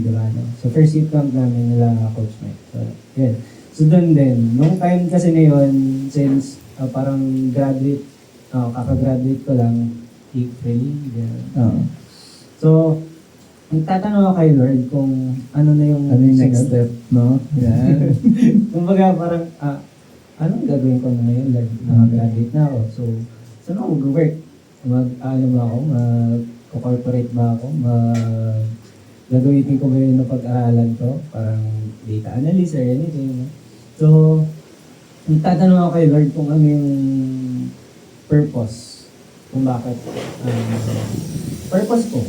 diba? No? So first year camp namin nila Coach Mike. So, yun. So doon din, nung time kasi na yun, since parang kakagraduate ko lang, April. Yeah. So, nagtatanong ako kay Lord kung ano na yung next step, no? Yeah. Kumbaga parang, anong gagawin ko na ngayon? Like, nakagraduate na ako. So, saan ako mag-work? Ano ba ako? Mag-corporate ba ako? Gagamitin ko ba yung napag-aralan ko? Parang data analyst or anything. No? So, nagtatanong ako kay Lord kung ano yung purpose. Kung bakit. Purpose ko.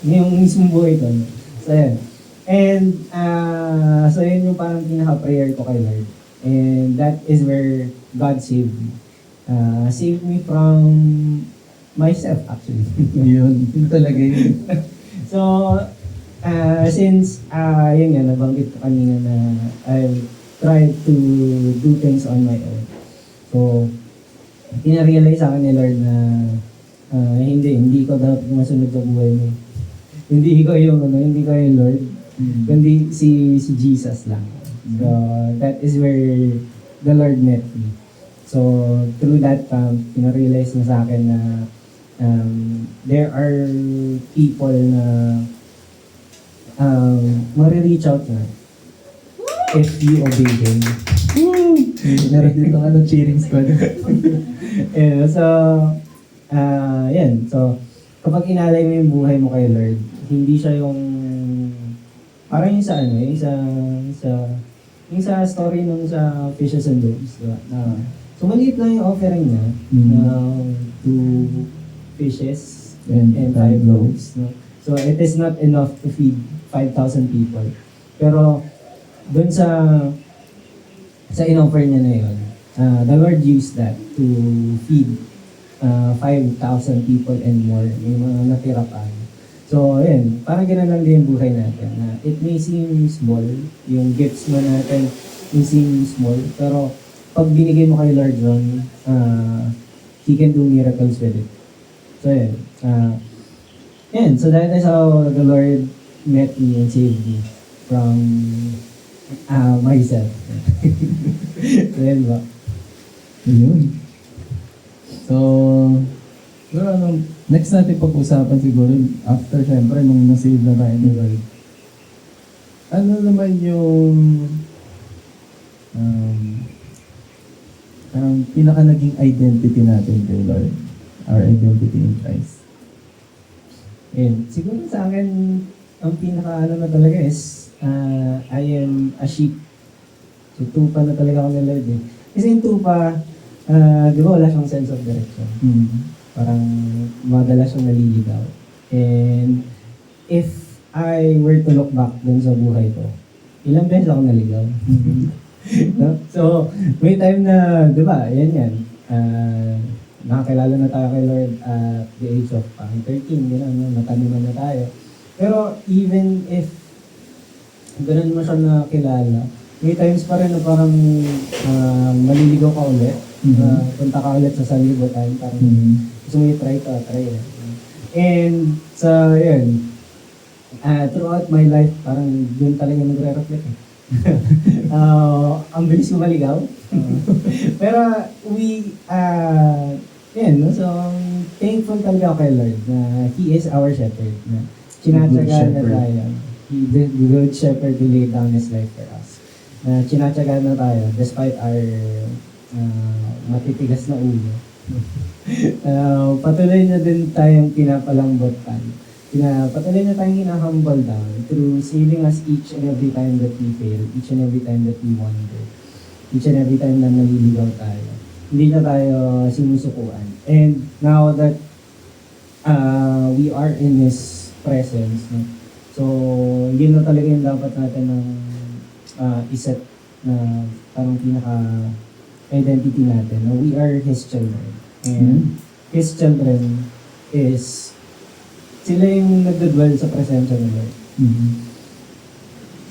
Yung mismong buhay ko. So, yan. And, so yun yung parang pinaka-prayer ko kay Lord. And that is where God saved me. Saved me from myself, actually. Yun talaga yun. So, since, yun nga, nabanggit ko kanina na I tried to do things on my own. So, pinarealize sa akin ni Lord na hindi ko dapat masunod sa buhay mo. Hindi ko yung Lord, kundi si Jesus lang. So, that is where the Lord met me. So, through that, pinarealize na sa akin na there are people na marireach out na if you obey them. Meron dito cheering squad. Yeah, so, yan. So, kapag inalay mo yung buhay mo kay Lord, hindi siya yung parang yung sa yung sa story nung sa fishes and loaves, diba? So, maliit lang yung offering niya ng 2 fishes and 5 loaves. No? So, it is not enough to feed 5,000 people. Pero, dun sa in-offer niya na yun, the Lord used that to feed 5,000 people and more, yung mga natira pa. So, ayun, parang ganun lang din yung buhay natin. Na it may seem small, yung gifts mo natin may seem small, pero pag binigay mo kay Lord John, He can do miracles with it. So, ayun. So that is how the Lord met me and saved me from myself. So, yun ba? Ayun. So, pero next natin pag-usapan siguro, after syempre, nung nasave na tayo ni Lord, ano naman yung parang pinaka naging identity natin kay Lord? Our identity in Christ. Ayun. Siguro sa akin, ang pinaka na talaga is, I am a sheep. So, tupa na talaga ako ng Lord eh. Kasi yung tupa, di ba wala siyang sense of direction? Parang madalas siyang naliligaw. And if I were to look back dun sa buhay ko, ilang beses ako naligaw. No? So, may time na, di ba, yan. Nakakilala na tayo kay Lord at the age of 13, gano'n, mataniman na tayo. Pero even if ganun mo siya nakilala, may times pa rin na parang maliligaw ka ulit. Punta ka ulit sa sanlibutan, parang gusto mo i-try ka, try. And so, yun. Throughout my life, parang yun talaga nagre-reflect. Ang bilis ko maligaw. Pero no? So, thankful talaga ako kay Lord na He is our shepherd. Na sinatsagaan na tayo. The good shepherd who laid down His life for us. Na sinatsagaan na tayo despite our matitigas na ulo. Patuloy na din tayong pinapalambutan. Patuloy na tayong hinahumble down through saving us each and every time that we fail, each and every time that we wander, each and every time na naliligaw tayo. Hindi na tayo sinusukuan. And now that we are in His presence, no? So, yun na talaga yung dapat natin ng iset na parang pinaka-identity natin. No? We are His children. And His children is sila yung nagdadwell sa presensya ng Lord.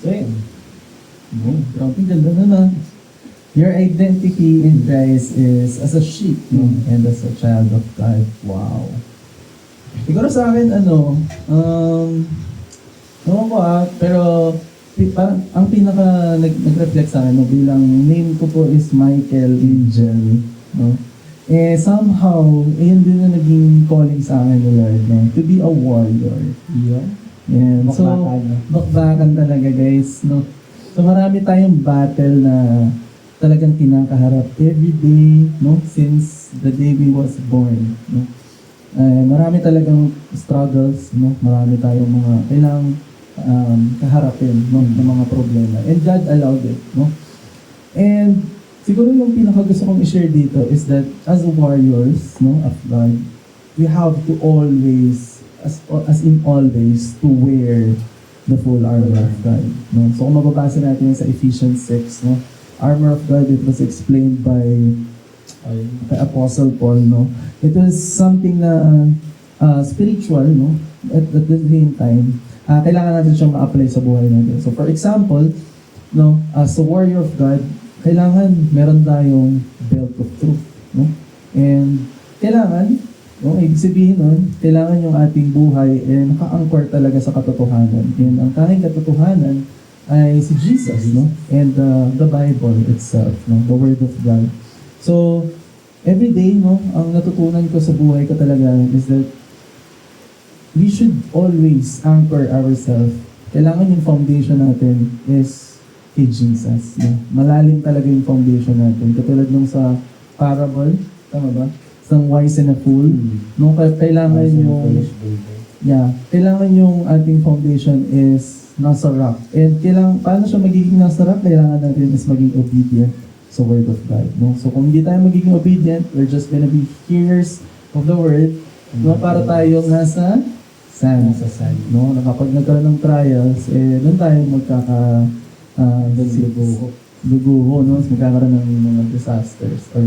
So, yun. Grabe, ganda na. Your identity in Christ is as a sheep, no? And as a child of God. Wow. Siguro sa akin, pero parang ang pinaka nag-reflect sa akin, no, bilang name ko po is Michael Angel, no? Somehow, yun din na naging calling sa akin ni Lord, no? To be a warrior. Yeah. Yan. So, bakbakan talaga, guys, no? So, marami tayong battle na talagang kinakaharap every day, no? Since the day we was born, no? Marami talagang struggles, no? Marami tayong mga kailangang kaharapin, no? Ng mga problema. And God allowed it, no? And siguro yung pinaka-gusto kong i-share dito is that as warriors, no, of God, we have to always, as in always, to wear the full armor of God, no? So kung mababasa natin sa Ephesians 6, no? Armor of God, it was explained by Apostle Paul, no? It was something na spiritual, no? At the same time, kailangan natin siyang ma-apply sa buhay natin. So for example, no, as a warrior of God, kailangan meron tayong belt of truth, no? And kailangan, ibig sabihin nun, kailangan yung ating buhay naka-anchor talaga sa katotohanan. And ang tanging katotohanan ay si Jesus, no? And the Bible itself, no? The Word of God. So, every day, no, ang natutunan ko sa buhay ko talaga is that we should always anchor ourselves. Kailangan yung foundation natin is kay Jesus. No? Malalim talaga yung foundation natin. Katulad nung sa parable, tama ba? Isang wise and a fool. No, kailangan yung kailangan yung ating foundation is nasa rock. And paano siya magiging nasa rock? Kailangan natin is maging obedient sa Word of God. No? So kung hindi tayo magiging obedient, we're just gonna be hearers of the Word. No, para tayo nasa sand. No, kapag nagkaroon ng trials, doon tayo duguho, no? Magkakaroon ng mga disasters or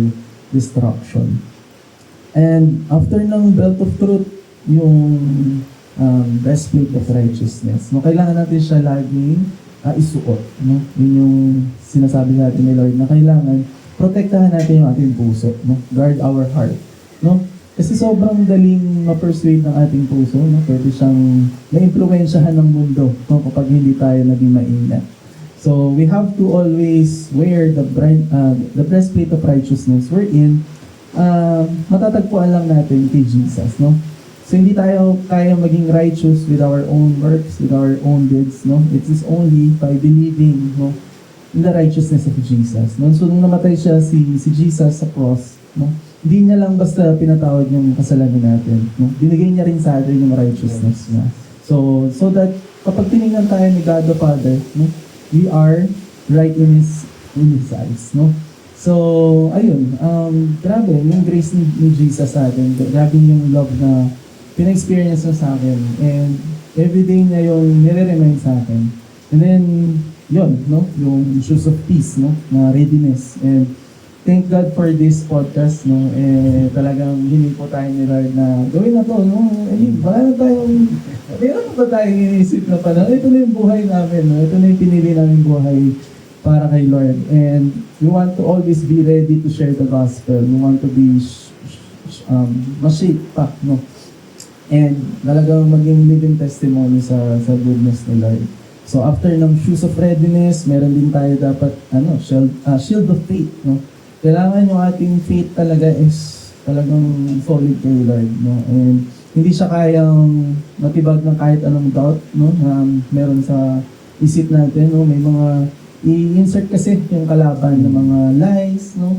destruction. And after ng belt of truth, yung breastplate of righteousness, no, kailangan natin siya laging isuot. No? Yun yung sinasabi natin ni Lord na kailangan protektahan natin yung ating puso. No? Guard our heart. No? Kasi sobrang daling ma-persuade ng ating puso. No? Pwede siyang na-impluensyahan ng mundo, no? Kapag hindi tayo naging maingat. So we have to always wear the breastplate of righteousness wherein matatagpuan lang natin kay Jesus, no? So hindi tayo kaya maging righteous with our own works, with our own deeds, no? It is only by believing, no, in the righteousness of Jesus, no? So nung namatay siya si Jesus sa cross, no? Hindi niya lang basta pinatawad yung kasalanan natin, no? Binigay niya rin sa atin yung righteousness niya. So that kapag tinignan tayo ni God the Father, no, we are right in His eyes, no? So, ayun, grabe, yung grace ni Jesus sa atin, grabe yung love na pina-experience niya sa akin, and everyday niya yung nire-remind sa akin. And then, yun, no, yung shoes of peace, no, na readiness. And thank God for this podcast, no, talagang hiling po tayo ni Lord na gawin na to, no, wala na tayong, meron pa tayong iniisip na pala, ito na yung buhay namin, no, ito na yung pinili namin buhay para kay Lord. And we want to always be ready to share the gospel. We want to be ma-shape pa, no? And talagang maging living testimony sa goodness ni Lord. So after ng shoes of readiness, meron din tayo dapat shield of faith, no? Kailangan yung ating faith talaga is talagang solid kay Lord, no? And hindi siya kayang matibag ng kahit anong doubt, no? Na meron sa isip natin, no? May mga i-insert kasi yung kalaban ng mga lies, no?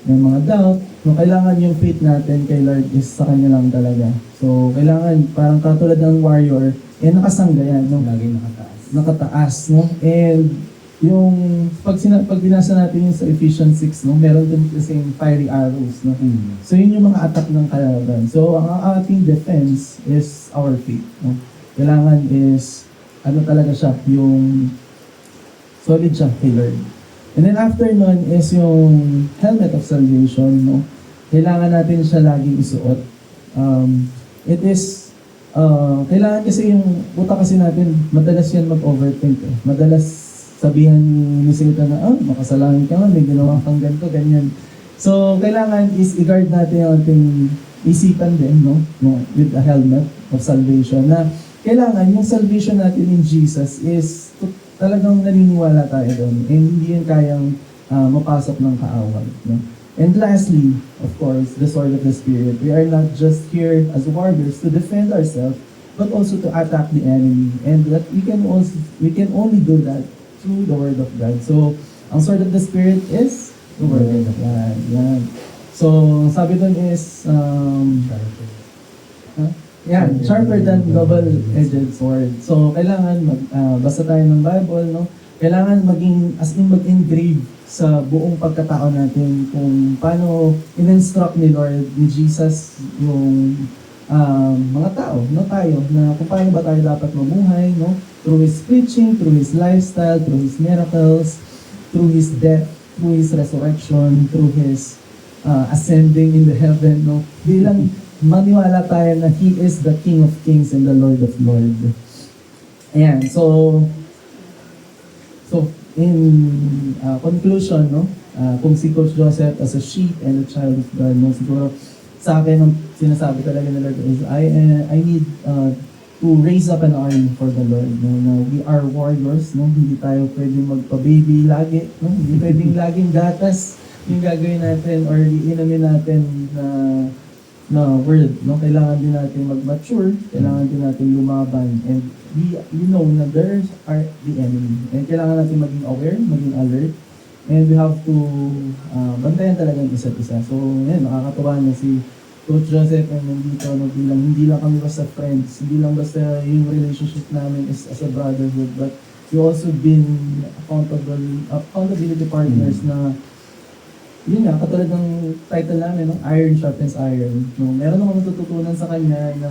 Yung mga doubt. No, kailangan yung faith natin kay Lord is sa Kanya lang talaga. So, kailangan, parang katulad ng warrior, nakasangga yan, no? Lagi Nakataas, no? And, yung, pag binasa natin yung sa Ephesians 6, no? Meron din kasing fiery arrows, no? So, yun yung mga attack ng kalaban. So, ang ating defense is our faith, no? Kailangan is, talaga siya, yung solid siya kay Lord. And then after nun is yung helmet of salvation, no? Kailangan natin siya laging isuot. It is, kailangan kasi yung utak kasi natin, madalas yan mag-overthink. Madalas sabihan ni Satan na, makasalanan ka nga, may ginawa kang ganito, ganyan. So, kailangan is i-guard natin yung ating isipan din, no? With a helmet of salvation, na kailangan yung salvation natin in Jesus is talagang naniniwala tayo doon, and hindi yun kayang mapasok ng kaaway. No? And lastly, of course, the sword of the Spirit. We are not just here as warriors to defend ourselves, but also to attack the enemy. And that we can only do that through the Word of God. So, ang sword of the Spirit is the Word of God. Yan. So, sabi doon is, sharper than double-edged sword. So, kailangan basa tayo ng Bible, no? Kailangan mag-engrave sa buong pagkatao natin kung paano in-instruct ni Lord, ni Jesus, yung mga tao, no? Tayo, na kung paano ba tayo dapat mabuhay, no? Through His preaching, through His lifestyle, through His miracles, through His death, through His resurrection, through His ascending in the heaven, no? Bilang maniwala tayo na He is the King of Kings and the Lord of Lords. Ayan, so in conclusion, no, kung si Coach Joseph as a sheep and a child of God, no, siguro sa akin, ang sinasabi talaga ni Lord is, I need to raise up an army for the Lord. No? Na we are warriors, no? Hindi tayo pwedeng magpa-baby lagi, no? Hindi pwedeng laging gatas yung gagawin natin or iinumin natin na word, no? Kailangan din natin mag-mature, kailangan din natin lumaban, and we know na there are the enemy. And kailangan natin maging aware, maging alert, and we have to bantayan talaga yung isa't isa. So, yan, nakakatuwa na si Coach Joseph ay nandito, no, hindi lang kami basta friends, hindi lang basta yung relationship namin is as a brotherhood, but we also been accountability partners na, yun nga, katulad ng title namin, no? Iron sharpens iron. No? Meron akong natututunan sa kanya na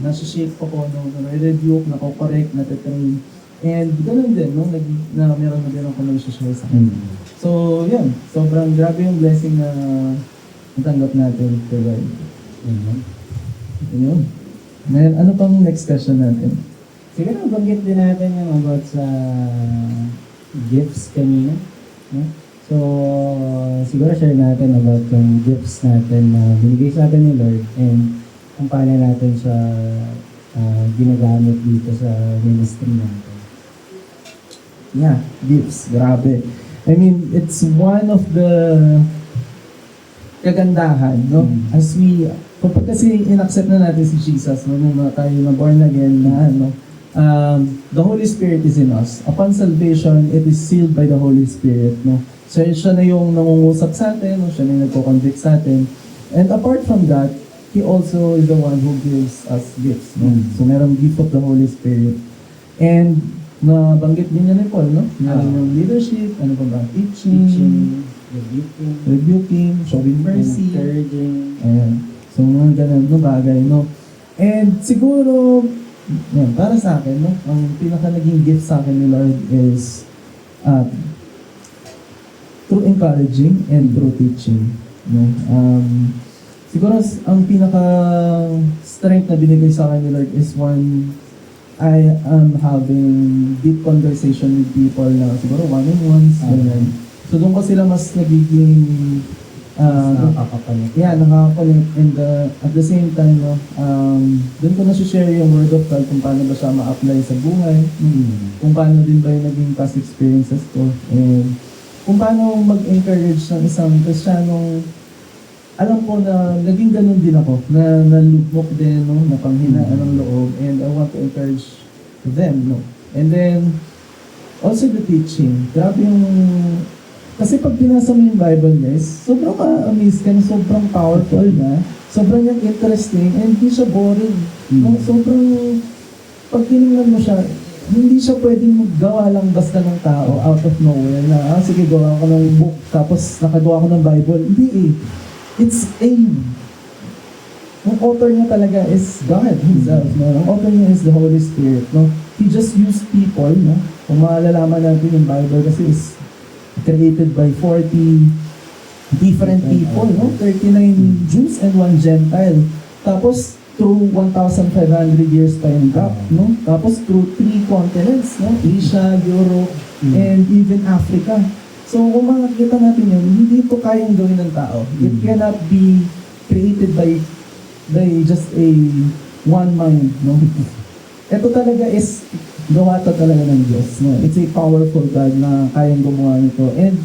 nasa-shape ko, no? Na-rebuke, na-correct, na-train. And ganoon din, no? Na meron na din ako nag-share sa kanya. So, yan. Sobrang grabe yung blessing na natanggap natin kay God. Yun. Ngayon, ano pang next question natin? Siguro banggit din natin yung about sa gifts kanina. No? So, siguro share natin about yung gifts natin na binigay sa atin ni Lord and kung paano natin siya ginagamit dito sa ministry natin. Yeah, gifts. Grabe. I mean, it's one of the kagandahan, no? As we, kapag kasi in-accept na natin si Jesus, no? Nung tayo na born again na, ano, the Holy Spirit is in us. Upon salvation, it is sealed by the Holy Spirit, no? So, siya na yung nangungusap sa atin, no? Siya na yung nagko-convict sa atin. And apart from that, He also is the one who gives us gifts, no? So, meron gift of the Holy Spirit. And, nabanggit din niya ni Paul, no? Meron yung leadership, ano pa ba? Teaching, rebuking, showing mercy, encouraging. ayan. So, mga ganun no, bagay, no? And siguro, yan, para sa akin, no, ang pinaka naging gift sa akin ni Lord is through encouraging and through teaching. No? Siguro, ang pinaka strength na binigay sa akin ni Lord is one, I am having deep conversation with people na siguro one-on-ones, ganyan. So doon ko sila mas nagiging Nakakapalit. nakakapalit, and at the same time, no, doon ko na-share yung word of God kung paano ba siya ma-apply sa buhay, kung paano din ba yung naging past experiences ko, and kung paano mag-encourage ng isang Kristiyanong, alam ko na naging ganun din ako, na nalugmok din, no, na panghinaan ng loob, and I want to encourage them, no. And then, also the teaching. Grabe yung, kasi pag binasa mo yung Bible, guys, sobrang ma-amaze ka na, sobrang powerful na, sobrang yung interesting, and hindi siya boring. No? Sobrang, pag tinignan mo siya, hindi siya pwedeng maggawa lang basta ng tao out of nowhere na, sige, gawa ko ng book, tapos nakagawa ko ng Bible. Hindi eh. It's yung author niya talaga is God Himself, no? Ang author niya is the Holy Spirit, no? He just used people, no? Kung malalaman natin yung Bible kasi is created by 40 different people, no? 39 Jews and 1 Gentile. Tapos, through 1,500 years time gap, no? Tapos, through 3 continents, no? Asia, Europe, and even Africa. So, kung makikita natin yun, hindi ito kayang gawin ng tao. It cannot be created by just a one mind, no? Ito talaga is gawa to talaga ng Diyos, no? It's a powerful God na kayang gumawa nito. And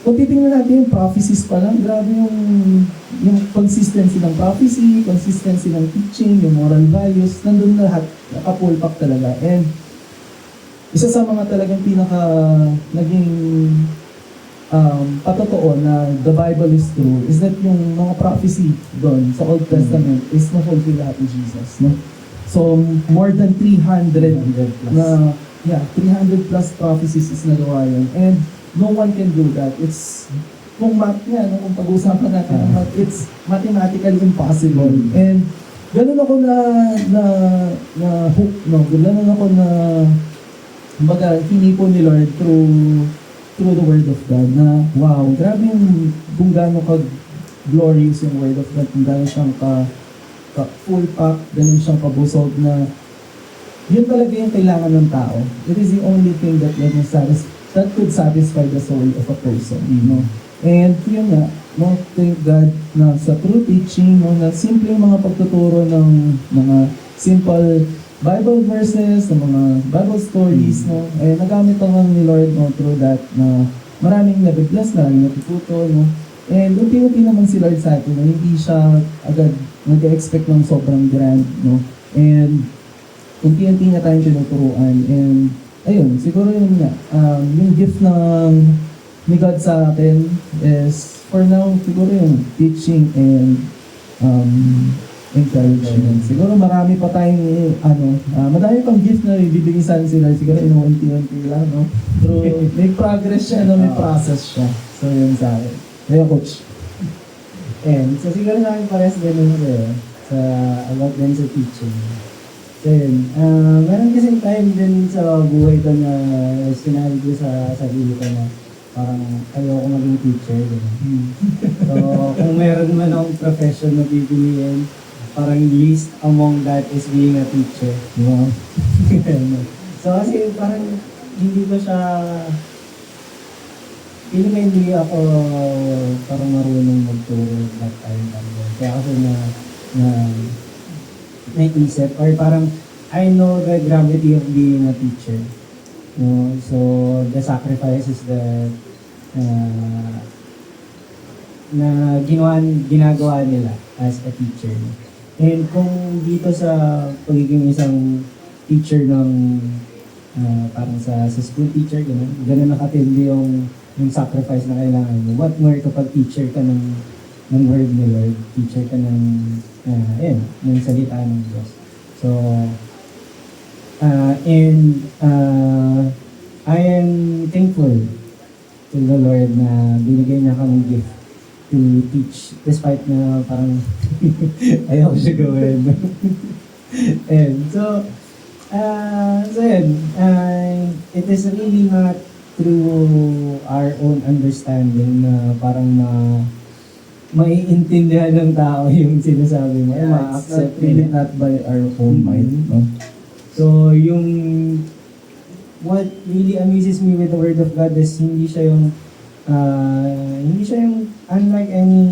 kung titingnan natin yung prophecies pa lang, grabe yung consistency ng prophecy, consistency ng teaching, yung moral values, nandun na lahat, nakapulpak talaga. And isa sa mga talagang pinaka naging patotoo na the Bible is true is that yung mga prophecy doon sa Old Testament is na-fulfill lahat ni Jesus, no? So, more than 300 na, 300 plus prophecies is nagawa yun. And no one can do that. It's, kung math nga, no, kung pag-uusapan natin ng math, it's mathematically impossible. And ganun ako na hook, no? Ganun ako na, kumbaga, hinipo ni Lord through the Word of God na, wow, grabe yung kung gaano ka-glorious yung Word of God, kung gaano siyang full pack, ganun siyang kabusog na yun talaga yung kailangan ng tao. It is the only thing that could satisfy the soul of a person, you know. And yun nga, no, thank God na sa true teaching, no, na simple mga pagtuturo ng mga simple Bible verses, ng mga Bible stories, no, eh, nagamit naman ni Lord, no, through that, na maraming nabibless, maraming natututo, no, and unti-unti naman si Lord sa atin, na hindi siya agad nag-expect ng sobrang grand, no, and unti-unti na tayong tinuturuan, and ayun, siguro yun nga, yung gift ng ni God sa akin is, for now, siguro yung teaching and encouragement. Siguro marami pa tayong, madami pang gift na ibibigay sa atin sila, siguro inuunti-unti lang, no? Pero may progress siya, no? May process siya. So, yun sa akin. Kaya, Coach. And so siguro sa akin parehas ganun sa'yo, sa about din sa teaching. So yun, meron kasing time din sa buhay ko na sinabi ko sa sarili ko na parang ayoko maging teacher. So kung meron man akong profession na pipiliin, parang least among that is being a teacher. Wow. So kasi parang hindi ko siya, hindi ako parang marunong magturo that time. Kaya kasi na naisip, or parang I know the gravity of being a teacher. No? So the sacrifices that na ginagawa nila as a teacher. And kung dito sa pagiging isang teacher ng parang sa school teacher, ganun nakatindi yung sacrifice na kailangan mo. What more kapag teacher ka ng word ni Lord, teacher ka ng ng salita ng Diyos. So, I am thankful to the Lord na binigay niya kaming gift to teach despite na parang ayaw ko siya gawin. And so yun, it is really not through our own understanding na parang maiintindihan ng tao yung sinasabi mo. It's Ma-accept really nila. not by our own mind, no? So, what really amazes me with the Word of God is hindi siya yung unlike any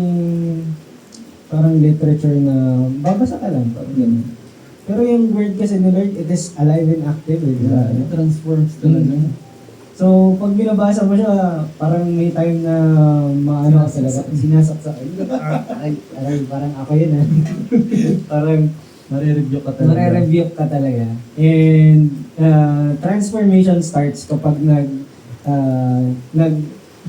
parang literature na babasa ka lang, parang ganun. Pero yung Word kasi ni Lord, it is alive and active. Yeah, it transforms talaga. So, pag binabasa mo siya, parang may time na maano ka talaga, sinasaksak. Aray, parang ako yun parang Marirebuke ka talaga. Mare-rebuke ka talaga. And transformation starts kapag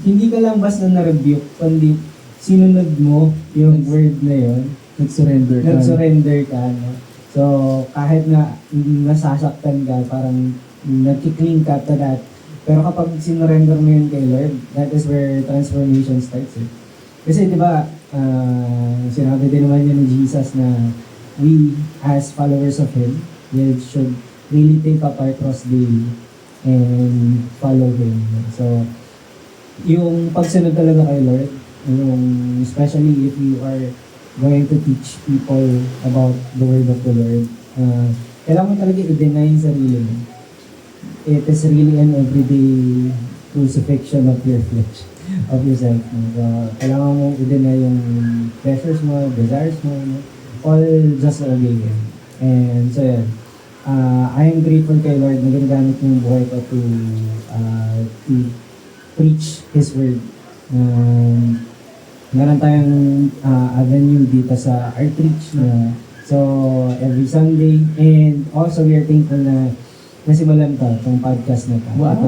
hindi ka lang basta na-rebuke, kundi sinunod mo yung word na yun. Nag-surrender ka. Nag-surrender ka. No? So, kahit na nasasaktan ka, parang nag-cling ka to that. Pero kapag sinurrender mo yun kay Lord, that is where transformation starts. Kasi di ba, sinabi din naman yun ni Jesus na we as followers of Him, we should really take up our cross daily and follow Him. So, yung pagsunod talaga kay Lord, especially if you are going to teach people about the Word of the Lord, kailangan mo talaga i-deny yung sarili mo. It is really an everyday crucifixion of your flesh, of yourself. So, kailangan mo i-deny yung pleasures mo, desires mo, all just to obey Him. And so yun, I am grateful kay Lord na ginagamit yung buhay ko to preach His Word. Meron tayong avenue dito sa Outreach na so every Sunday, and also we are thankful na nasimulan to, itong podcast na to. Wow!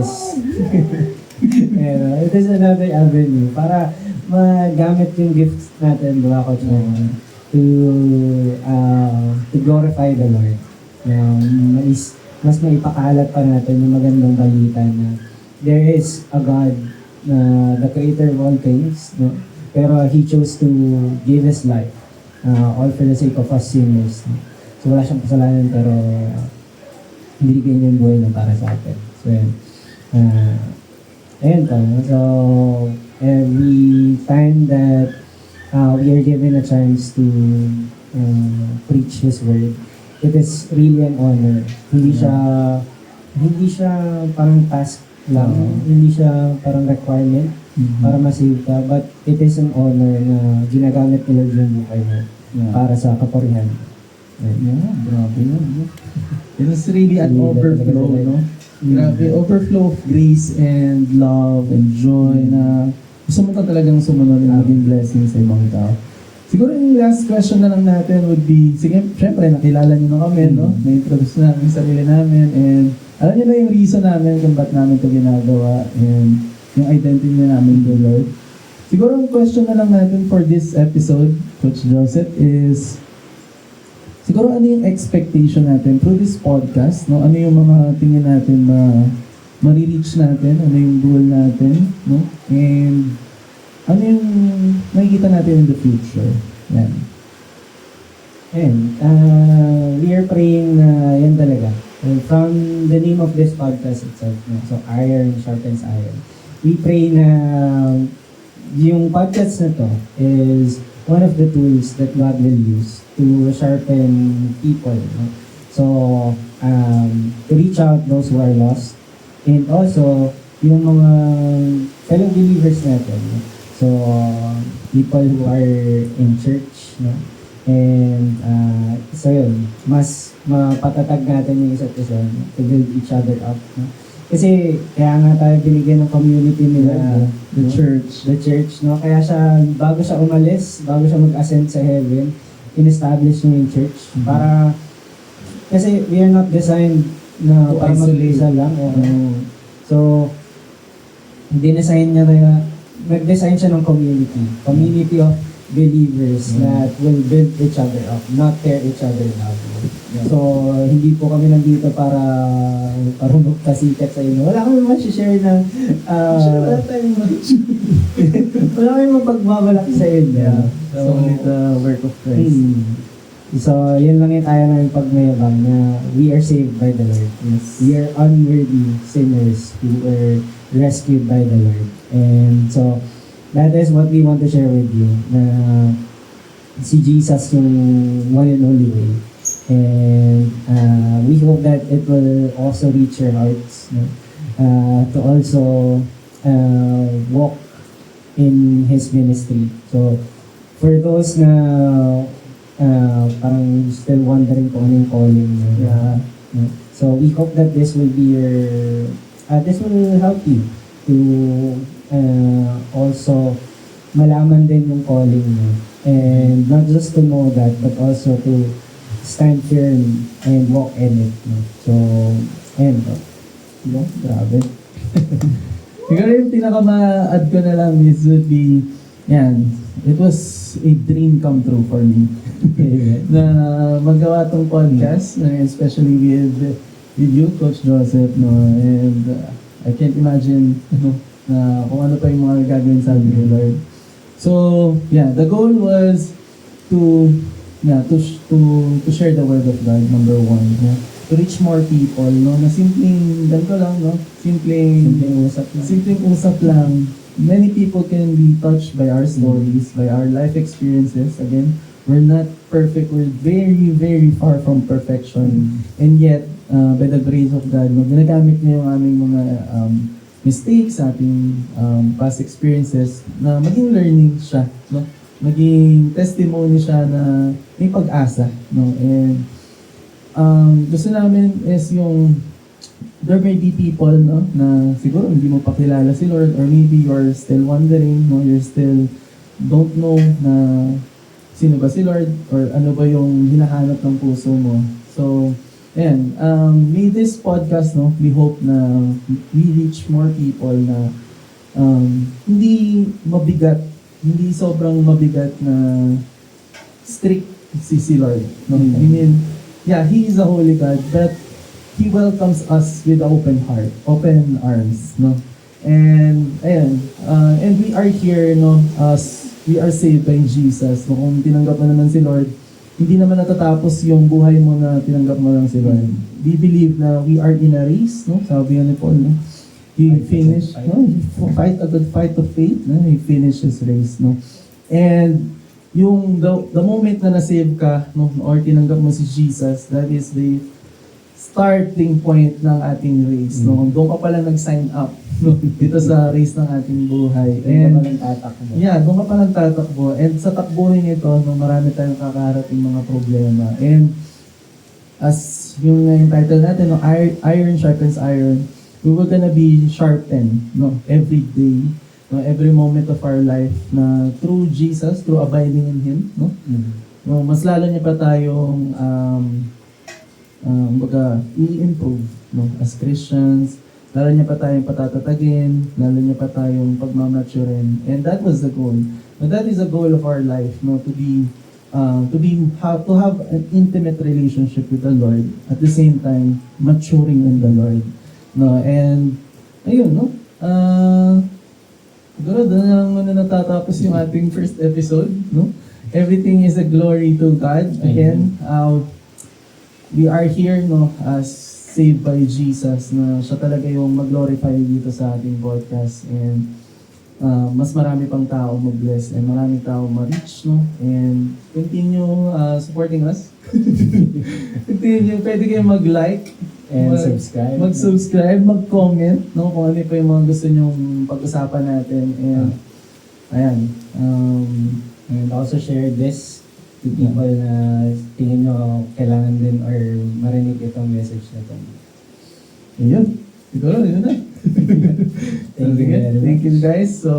It is another avenue para magamit yung gifts natin, diba, Coach Noah, to glorify the Lord. Mas maipakalat pa natin yung magandang balita na there is a God na the creator of all things, no? Pero He chose to give His life all for the sake of us sinners. No? So wala siyang kasalanan pero binigay niya yung buhay na para sa atin. So yun. Ayun po. So every time that we are given a chance to preach His Word, it is really an honor. Hindi siya parang task lang. Hindi siya parang requirement. para ma-save ka. But it is an honor na ginagamit ni Lord yung buhay mo para sa kapurihan. Yeah, grabe no. It was really an Really, overflow, talaga no? Grabe, overflow of grace and love and joy na gusto mo ka talagang sumunod and maging blessing sa ibang tao. Siguro yung last question na lang natin would be, sige, syempre nakilala niyo na kami, no? Na-introduce na namin yung sarili namin and alam niyo na yung reason namin kung ba't namin ito ginagawa and yung identity na namin to Lord. Siguro ang question na lang natin for this episode, Coach Joseph, is siguro ano yung expectation natin through this podcast, no? Ano yung mga tingin natin ma-reach natin, ano yung goal natin, no? And ano yung makikita natin in the future? Yan. And we are praying na yan talaga. And from the name of this podcast itself, no? So iron sharpens iron. We pray na yung podcast na to is one of the tools that God will use to sharpen people. No? So, to reach out those who are lost. And also, yung mga fellow believers natin. No? So, people who are in church. No? And, so yun, mas mapatatag natin yung isa't isa, no? To build each other up. No? Kasi, kaya nga tayo binigyan ng community nila, The no? church. The church, no? Kaya siya, bago siya umalis, bago siya mag-ascend sa heaven, in-establish niya yung church. Para, kasi we are not designed na To para isolate. mag-isa lang. So, dinesign niya na, nag-design siya ng community of believers that will build each other up, not tear each other down. So, hindi po kami nandito para magpasikat sa inyo. Wala kami share ng Wala tayong wala kami mapagbabalak sa inyo. Yeah. So, only the work of Christ. So, yun lang yung kaya namin pagmayabang na we are saved by the Lord. Yes. We are unworthy sinners who were rescued by the Lord. And so, that is what we want to share with you. Na si Jesus yung one and only way. And we hope that it will also reach your hearts. No? To also walk in His ministry. So, for those na parang still wondering kung ano yung calling nyo. Yeah. No? So, we hope that this will be this will help you to also malaman din yung calling nyo. And not just to know that, but also to stand firm and walk in it. No? So, ayun po. Yeah, grabe. Siguro yung pinaka-ma-add ko na lang is would be, yan, it was a dream come true for me. Na magawa tong podcast, especially with you, Coach Joseph, no? And I can't imagine, na kung ano pa yung mga gagawin sa amin ni Lord. So, yeah, the goal was to share the word of God, number one. Yeah. To reach more people, no? Na simpleng, ganito lang, no? Simpleng usap lang. Many people can be touched by our stories, by our life experiences. Again, we're not perfect. We're very, very far from perfection. And yet, by the grace of God, no, ginagamit niya yung aming mga mistakes, ating past experiences, na maging learning siya, no? Maging testimony siya na may pag-asa, no? And gusto namin is yung there may be people, no, na siguro hindi mo pa kilala si Lord, or maybe you're still wondering, no, you're still don't know na sino ba si Lord or ano ba yung hinahanap ng puso mo. So, ayan, may this podcast, no, we hope na we reach more people na hindi mabigat, hindi sobrang mabigat na strict si Lord. No? I mean, yeah, He is a holy God, but He welcomes us with open heart, open arms, no? And ayan, and we are here, no, as we are saved by Jesus. No? Kung tinanggap mo naman si Lord, hindi naman natatapos yung buhay mo na tinanggap mo lang si Lord. We believe na we are in a race, no? Sabi nga ni Paul, no? He finished, no? He fight a good fight of faith, no? He finished his race, no? And yung the moment na na-save ka, no, or tinanggap mo si Jesus, that is the starting point ng ating race, no? Doon ka pala nag-sign up no, dito sa race ng ating buhay. Hindi ka And palang tatakbo. yeah, doon ka palang tatakbo. And sa takbuhin ito, no, marami tayong kakarating mga problema. And as yung title natin, no, iron sharpens iron, we were gonna be sharpened, no, every day, no, every moment of our life na through Jesus, through abiding in Him, no, no, mas lalo niya pa tayong i-improve, no, as Christians, lalo niya pa tayong patatatagin, lalo niya pa tayong pagmamaturin, and that was the goal. And that is the goal of our life, no, to have an intimate relationship with the Lord, at the same time maturing in the Lord, no, and ayun, no, siguro doon na lang muna natatapos yung ating first episode, no. Everything is a glory to God. Again, we are here, no, as saved by Jesus, na siya talaga yung mag-glorify dito sa ating podcast, and mas marami pang tao mag-bless and marami tao ma-reach, no, and continue supporting us. Continue, pwede kayong mag-like, And subscribe. mag-subscribe, mag-comment, no, kung ano pa yung mga gusto nyong pag-usapan natin, and ayan, And also share this to people na tingin nyo kailangan din or marinig itong message na ito. ayun, siguro, yun na. Thank you very much. Thank you guys. So,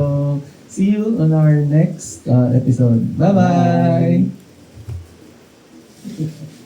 see you on our next episode. Bye-bye! Bye.